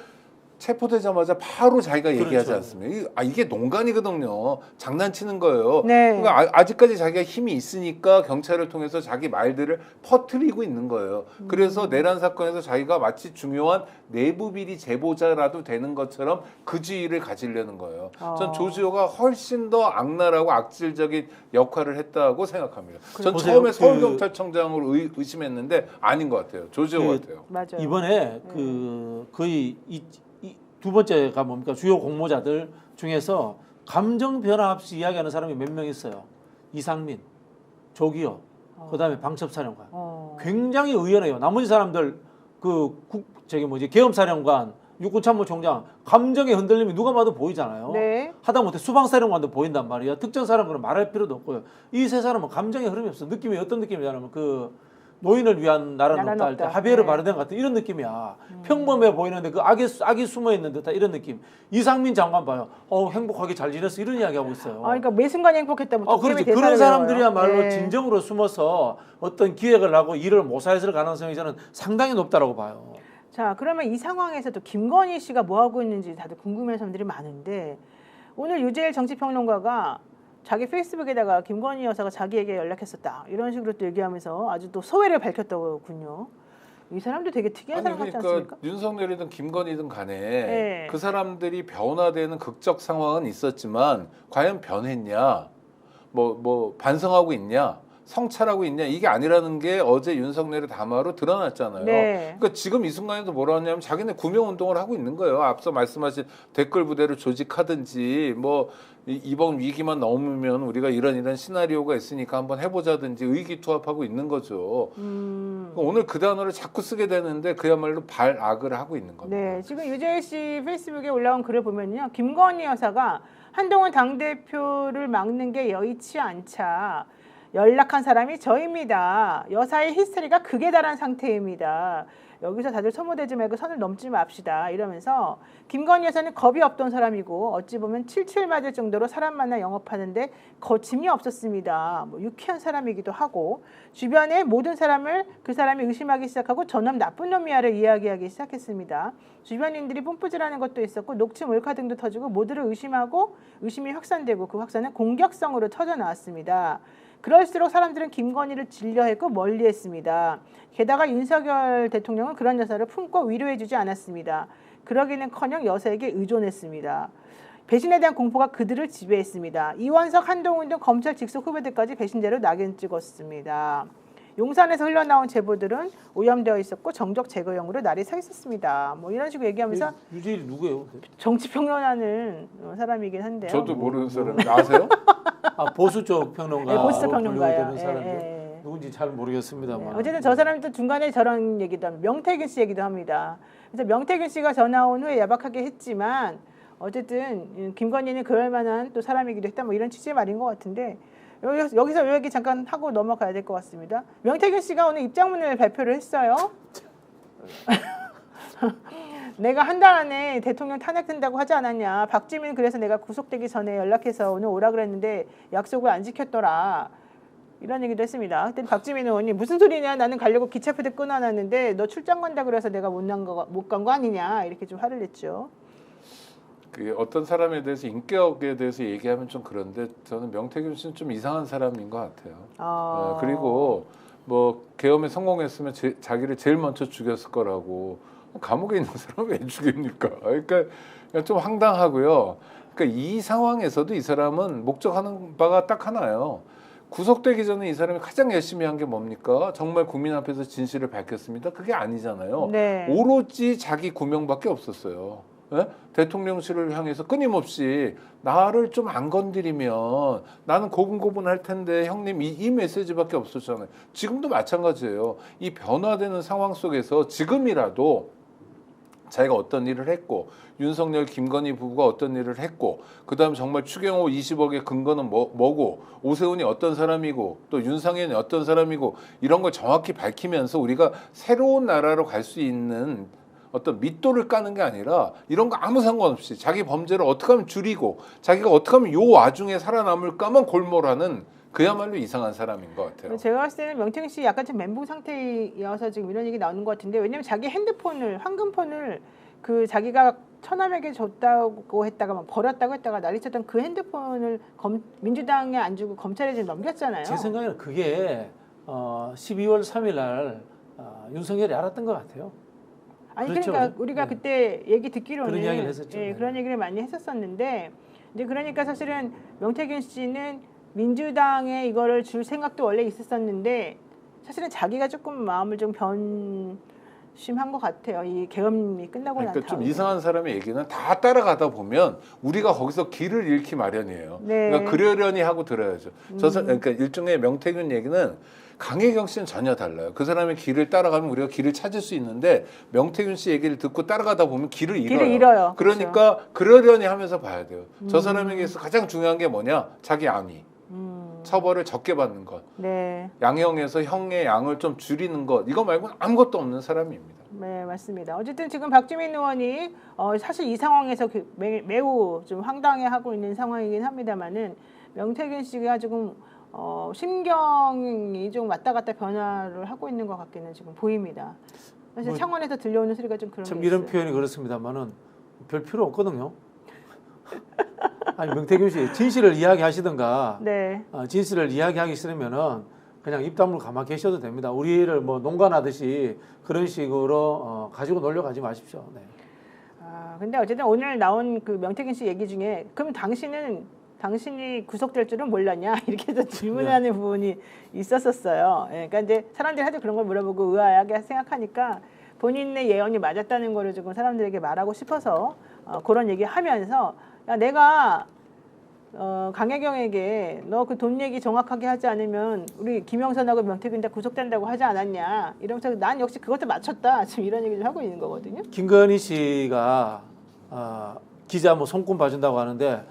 체포되자마자 바로 자기가 얘기하지 그렇죠. 않습니까? 이게 농간이거든요. 장난치는 거예요. 네. 그러니까 아직까지 자기가 힘이 있으니까 경찰을 통해서 자기 말들을 퍼뜨리고 있는 거예요. 그래서 내란 사건에서 자기가 마치 중요한 내부 비리 제보자라도 되는 것처럼 그 지위를 가지려는 거예요. 전 조지호가 훨씬 더 악랄하고 악질적인 역할을 했다고 생각합니다. 전 보세요. 처음에 서울경찰청장으로 의심했는데 아닌 것 같아요. 조지호 같아요. 맞아요. 이번에 그 거의 두 번째가 뭡니까? 주요 공모자들 중에서 감정 변화 없이 이야기하는 사람이 몇 명 있어요. 이상민, 조기호, 그다음에 방첩사령관. 굉장히 의연해요. 나머지 사람들 계엄사령관, 육군참모총장 감정의 흔들림이 누가 봐도 보이잖아요. 네. 하다못해 수방사령관도 보인단 말이에요. 특정사령관은 말할 필요도 없고요. 이 세 사람은 감정의 흐름이 없어. 느낌이 어떤 느낌이냐면 노인을 위한 나라는 없다 할 때 하비에르 네. 바르덴 같은 이런 느낌이야. 평범해 보이는데 그 악이 숨어 있는 듯한 이런 느낌. 이상민 장관 봐요. 행복하게 잘 지냈어 이런 이야기 하고 있어요. 그러니까 매 순간이 행복했다면 그렇죠. 그런 사람들이야말로 진정으로 숨어서 어떤 기획을 하고 일을 모사했을 가능성이 저는 상당히 높다라고 봐요. 자, 그러면 이 상황에서도 김건희 씨가 뭐 하고 있는지 다들 궁금해하는 사람들이 많은데 오늘 유재일 정치평론가가 자기 페이스북에다가 김건희 여사가 자기에게 연락했었다 이런 식으로 또 얘기하면서 아주 또 소회를 밝혔더군요. 이 사람도 되게 특이한 사람 같지 않습니까? 윤석열이든 김건희든 간에 네. 그 사람들이 변화되는 극적 상황은 있었지만 과연 변했냐? 뭐 반성하고 있냐? 성찰하고 있냐 이게 아니라는 게 어제 윤석열의 담화로 드러났잖아요. 네. 그러니까 지금 이 순간에도 뭐라 하냐면 자기네 구명 운동을 하고 있는 거예요. 앞서 말씀하신 댓글 부대를 조직하든지 뭐 이번 위기만 넘으면 우리가 이런 시나리오가 있으니까 한번 해보자든지 의기투합하고 있는 거죠. 오늘 그 단어를 자꾸 쓰게 되는데 그야말로 발악을 하고 있는 겁니다. 네, 지금 유재일 씨 페이스북에 올라온 글을 보면요, 김건희 여사가 한동훈 당대표를 막는 게 여의치 않자 연락한 사람이 저입니다. 여사의 히스테리가 극에 달한 상태입니다. 여기서 다들 소모되지 말고 선을 넘지 맙시다 이러면서 김건희 여사는 겁이 없던 사람이고 어찌 보면 칠칠 맞을 정도로 사람 만나 영업하는데 거침이 없었습니다. 뭐 유쾌한 사람이기도 하고 주변의 모든 사람을 그 사람이 의심하기 시작하고 저놈 나쁜 놈이야를 이야기하기 시작했습니다. 주변인들이 뿜뿌질하는 것도 있었고 녹취 몰카 등도 터지고 모두를 의심하고 의심이 확산되고 그 확산은 공격성으로 터져 나왔습니다. 그럴수록 사람들은 김건희를 진려했고 멀리했습니다. 게다가 윤석열 대통령은 그런 여사를 품고 위로해주지 않았습니다. 그러기는커녕 여사에게 의존했습니다. 배신에 대한 공포가 그들을 지배했습니다. 이원석, 한동훈 등 검찰 직속 후배들까지 배신자로 낙인 찍었습니다. 용산에서 흘러나온 제보들은 오염되어 있었고 정적 제거용으로 날이 서 있었습니다. 뭐 이런 식으로 얘기하면서 유재일이 누구예요? 정치평론하는 사람이긴 한데요. 저도 모르는 사람 아세요? 아, 보수 쪽 평론가. 네, 보수 평론가요. 사람이요. 누군지 잘 모르겠습니다만. 어쨌든 저 사람도 중간에 저런 얘기도 합니다. 명태균 씨 얘기도 합니다. 그래서 명태균 씨가 전화 온 후에 야박하게 했지만 어쨌든 김건희는 그럴 만한 또 사람이기도 했다 뭐 이런 취지의 말인 것 같은데 여기서 이 얘기 잠깐 하고 넘어가야 될 것 같습니다. 명태균 씨가 오늘 입장문을 발표를 했어요. 내가 한 달 안에 대통령 탄핵된다고 하지 않았냐. 박지민 그래서 내가 구속되기 전에 연락해서 오늘 오라 그랬는데 약속을 안 지켰더라. 이런 얘기도 했습니다. 그때 박지민 의원이 무슨 소리냐. 나는 가려고 기차표도 끊어놨는데 너 출장 간다 그래서 내가 못 간 거 아니냐. 이렇게 좀 화를 냈죠. 그 어떤 사람에 대해서 인격에 대해서 얘기하면 좀 그런데 저는 명태균 씨는 좀 이상한 사람인 것 같아요. 그리고 뭐 계엄에 성공했으면 자기를 제일 먼저 죽였을 거라고. 감옥에 있는 사람을 왜 죽입니까? 그러니까 좀 황당하고요. 그러니까 이 상황에서도 이 사람은 목적하는 바가 딱 하나예요. 구속되기 전에 이 사람이 가장 열심히 한 게 뭡니까? 정말 국민 앞에서 진실을 밝혔습니다. 그게 아니잖아요. 네. 오로지 자기 구명밖에 없었어요. 네? 대통령실을 향해서 끊임없이 나를 좀 안 건드리면 나는 고분고분할 텐데 형님 이 메시지밖에 없었잖아요. 지금도 마찬가지예요. 이 변화되는 상황 속에서 지금이라도 자기가 어떤 일을 했고 윤석열, 김건희 부부가 어떤 일을 했고 그다음에 정말 추경호 20억의 근거는 뭐고 오세훈이 어떤 사람이고 또 윤상현이 어떤 사람이고 이런 걸 정확히 밝히면서 우리가 새로운 나라로 갈 수 있는 어떤 밑도를 까는 게 아니라 이런 거 아무 상관없이 자기 범죄를 어떻게 하면 줄이고 자기가 어떻게 하면 요 와중에 살아남을까만 골몰하는 그야말로 이상한 사람인 것 같아요. 제가 봤을 때는 명태균 씨 약간 좀 멘붕 상태여서 지금 이런 얘기 나오는 것 같은데 왜냐면 자기 핸드폰을 황금폰을 그 자기가 처남에게 줬다고 했다가 막 버렸다고 했다가 난리쳤던 그 핸드폰을 민주당에 안 주고 검찰에 좀 넘겼잖아요. 제 생각에는 그게 12월 3일 날 윤석열이 알았던 것 같아요. 아니 그렇죠. 그러니까 우리가 네. 그때 얘기 듣기로는 그런 이야기를 했었죠. 예, 네. 그런 얘기를 많이 했었었는데 이제 그러니까 사실은 명태균 씨는 민주당에 이거를 줄 생각도 원래 있었었는데 사실은 자기가 조금 마음을 좀 변심한 것 같아요. 이 계엄이 끝나고 난 그러니까 좀 다음에. 이상한 사람의 얘기는 다 따라가다 보면 우리가 거기서 길을 잃기 마련이에요. 네. 그러니까 그러려니 하고 들어야죠. 그러니까 일종의 명태균 얘기는 강혜경 씨는 전혀 달라요. 그 사람의 길을 따라가면 우리가 길을 찾을 수 있는데 명태균 씨 얘기를 듣고 따라가다 보면 길을 잃어요. 그러니까 그러려니 하면서 봐야 돼요. 저 사람에게서 가장 중요한 게 뭐냐? 자기 안위. 처벌을 적게 받는 것. 네. 양형에서 형의 양을 좀 줄이는 것. 이거 말고는 아무것도 없는 사람입니다. 네, 맞습니다. 어쨌든 지금 박주민 의원이 사실 이 상황에서 매우 좀 황당해하고 있는 상황이긴 합니다만은 명태균 씨가 조금 심경이 좀 왔다 갔다 변화를 하고 있는 것 같기는 지금 보입니다. 사실 창원에서 들려오는 소리가 좀 그런 참 게 이런 있어요. 표현이 그렇습니다만은 별 필요 없거든요. 아니 명태균 씨 진실을 이야기하시든가 네. 진실을 이야기하기 싫으면은 그냥 입 다물고 가만히 계셔도 됩니다. 우리를 뭐 농간하듯이 그런 식으로 가지고 놀려가지 마십시오. 네. 근데 어쨌든 오늘 나온 그 명태균 씨 얘기 중에 그럼 당신은 당신이 구속될 줄은 몰랐냐 이렇게 해서 질문하는 부분이 있었었어요. 예, 그러니까 이제 사람들이 하도 그런 걸 물어보고 의아하게 생각하니까 본인의 예언이 맞았다는 거를 지금 사람들에게 말하고 싶어서 그런 얘기하면서 야, 내가 강혜경에게 너 그 돈 얘기 정확하게 하지 않으면 우리 김영선하고 명태균 다 구속된다고 하지 않았냐 이러면서 난 역시 그것도 맞췄다 지금 이런 얘기를 하고 있는 거거든요. 김건희 씨가 기자 뭐 손금 봐준다고 하는데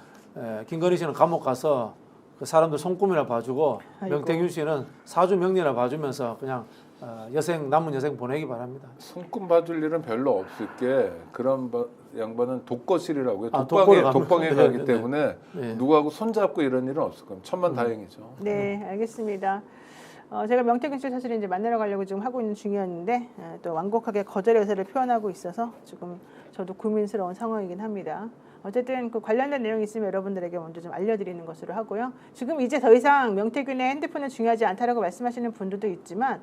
김건희 씨는 감옥 가서 그 사람들 손금이나 봐주고 아이고. 명태균 씨는 사주 명리나 봐주면서 그냥 남은 여생 보내기 바랍니다. 손금 봐줄 일은 별로 없을 게 그런 양반은 독거실이라고요. 독거를 독방에 가면- 가기 네, 때문에 네. 누구하고 손잡고 이런 일은 없을 겁니다. 천만다행이죠. 네, 알겠습니다. 제가 명태균 씨 사실 이제 만나러 가려고 지금 하고 있는 중이었는데 또 완곡하게 거절의 의사를 표현하고 있어서 지금 저도 고민스러운 상황이긴 합니다. 어쨌든 그 관련된 내용이 있으면 여러분들에게 먼저 좀 알려드리는 것으로 하고요. 지금 이제 더 이상 명태균의 핸드폰은 중요하지 않다라고 말씀하시는 분들도 있지만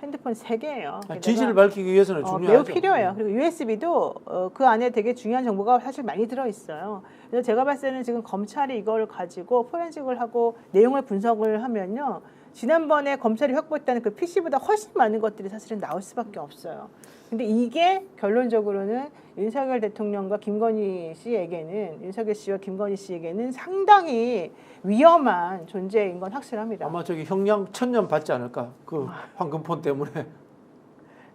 핸드폰 3개예요. 진실을 밝히기 위해서는 중요하죠. 매우 필요해요. 그리고 USB도 그 안에 되게 중요한 정보가 사실 많이 들어 있어요. 그래서 제가 봤을 때는 지금 검찰이 이걸 가지고 포렌식을 하고 내용을 분석을 하면요. 지난번에 검찰이 확보했다는 그 PC보다 훨씬 많은 것들이 사실은 나올 수밖에 없어요. 근데 이게 결론적으로는 윤석열 대통령과 김건희 씨에게는 윤석열 씨와 김건희 씨에게는 상당히 위험한 존재인 건 확실합니다. 아마 저기 형량 1000년 받지 않을까? 그 황금폰 때문에.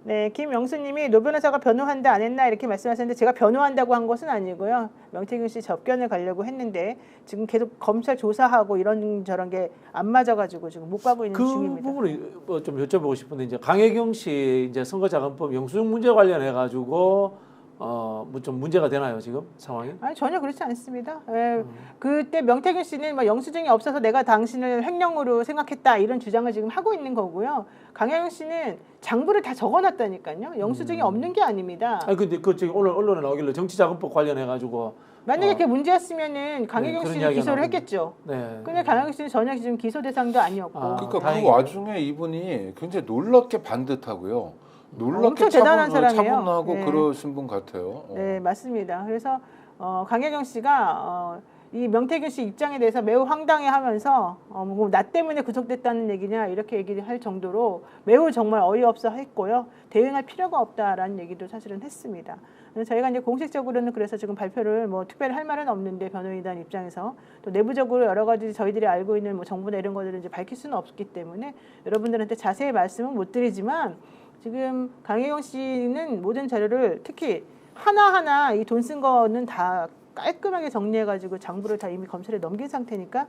네, 김영수님이 노 변호사가 변호한다 안 했나 이렇게 말씀하셨는데 제가 변호한다고 한 것은 아니고요. 명태균 씨 접견을 가려고 했는데 지금 계속 검찰 조사하고 이런 저런 게 안 맞아가지고 지금 못 가고 있는 그 중입니다. 부분을 좀 여쭤보고 싶은데 이제 강혜경 씨 이제 선거자금법 영수증 문제 관련해 가지고 뭐 좀 문제가 되나요 지금 상황이? 아니 전혀 그렇지 않습니다. 예, 그때 명태균 씨는 뭐 영수증이 없어서 내가 당신을 횡령으로 생각했다 이런 주장을 지금 하고 있는 거고요. 강혜경 씨는 장부를 다 적어놨다니까요. 영수증이 없는 게 아닙니다. 아니 근데 그 저기 오늘 언론에 나오길래 정치자금법 관련해 가지고 만약에 그게 문제였으면은 강혜경 그런 씨는 이야기가 기소를 나오는데. 했겠죠. 네. 근데 강혜경 씨는 전혀 지금 기소 대상도 아니었고. 그러니까 그 다행이네요. 와중에 이분이 굉장히 놀랍게 반듯하고요. 놀랍게 엄청 대단한 사람이에요. 차분하고 네. 그러신 분 같아요. 네, 맞습니다. 그래서 강혜경 씨가 이 명태균 씨 입장에 대해서 매우 황당해하면서 뭐 나 때문에 구속됐다는 얘기냐 이렇게 얘기를 할 정도로 매우 정말 어이없어 했고요. 대응할 필요가 없다라는 얘기도 사실은 했습니다. 그래서 저희가 이제 공식적으로는 그래서 지금 발표를 뭐 특별히 할 말은 없는데 변호인단 입장에서 또 내부적으로 여러 가지 저희들이 알고 있는 뭐 정보나 이런 것들을 이제 밝힐 수는 없기 때문에 여러분들한테 자세히 말씀은 못 드리지만 지금 강혜경 씨는 모든 자료를 특히 하나하나 이 돈 쓴 거는 다 깔끔하게 정리해가지고 장부를 다 이미 검찰에 넘긴 상태니까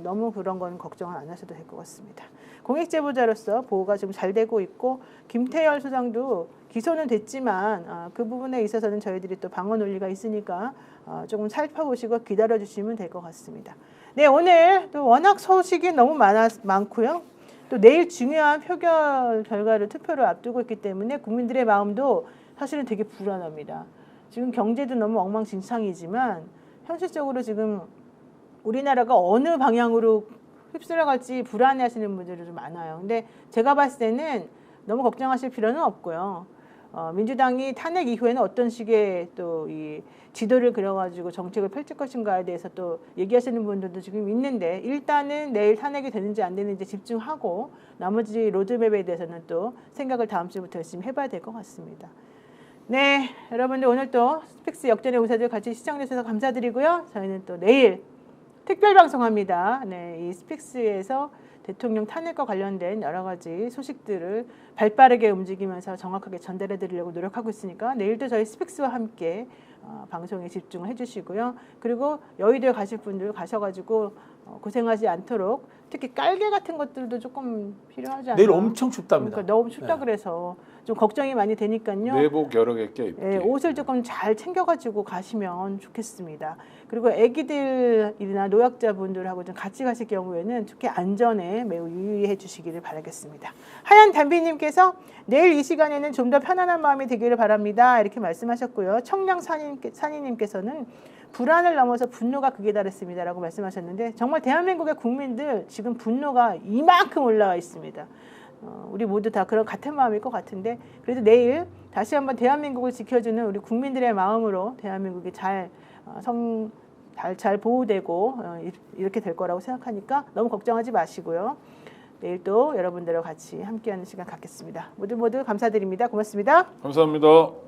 너무 그런 건 걱정을 안 하셔도 될 것 같습니다. 공익제보자로서 보호가 지금 잘 되고 있고 김태열 소장도 기소는 됐지만 그 부분에 있어서는 저희들이 또 방어 논리가 있으니까 조금 살펴보시고 기다려주시면 될 것 같습니다. 네, 오늘 또 워낙 소식이 너무 많고요. 또 내일 중요한 표결 결과를 투표를 앞두고 있기 때문에 국민들의 마음도 사실은 되게 불안합니다. 지금 경제도 너무 엉망진창이지만 현실적으로 지금 우리나라가 어느 방향으로 휩쓸어갈지 불안해하시는 분들이 좀 많아요. 근데 제가 봤을 때는 너무 걱정하실 필요는 없고요. 민주당이 탄핵 이후에는 어떤 식의 또 이 지도를 그려가지고 정책을 펼칠 것인가에 대해서 또 얘기하시는 분들도 지금 있는데 일단은 내일 탄핵이 되는지 안 되는지 집중하고 나머지 로드맵에 대해서는 또 생각을 다음 주부터 열심히 해봐야 될 것 같습니다. 네, 여러분들 오늘 또 스픽스 역전의 우사들 같이 시청해주셔서 감사드리고요. 저희는 또 내일 특별 방송합니다. 네, 이 스픽스에서 대통령 탄핵과 관련된 여러 가지 소식들을 발빠르게 움직이면서 정확하게 전달해 드리려고 노력하고 있으니까 내일도 저희 스픽스와 함께 방송에 집중을 해주시고요. 그리고 여의도에 가실 분들 가셔가지고 고생하지 않도록 특히 깔개 같은 것들도 조금 필요하지 않나요? 내일 엄청 춥답니다. 그러니까 너무 춥다 네. 그래서 좀 걱정이 많이 되니까요. 내복 여러 개 껴입기. 예, 옷을 조금 잘 챙겨가지고 가시면 좋겠습니다. 그리고 아기들이나 노약자분들하고 좀 같이 가실 경우에는 특히 안전에 매우 유의해 주시기를 바라겠습니다. 하얀 담비님께서 내일 이 시간에는 좀 더 편안한 마음이 되기를 바랍니다. 이렇게 말씀하셨고요. 청량 산이님께서는 불안을 넘어서 분노가 극에 달했습니다라고 말씀하셨는데 정말 대한민국의 국민들 지금 분노가 이만큼 올라와 있습니다. 우리 모두 다 그런 같은 마음일 것 같은데 그래도 내일 다시 한번 대한민국을 지켜주는 우리 국민들의 마음으로 대한민국이 잘 잘 보호되고 이렇게 될 거라고 생각하니까 너무 걱정하지 마시고요. 내일 또 여러분들과 같이 함께하는 시간 갖겠습니다. 모두 감사드립니다. 고맙습니다. 감사합니다.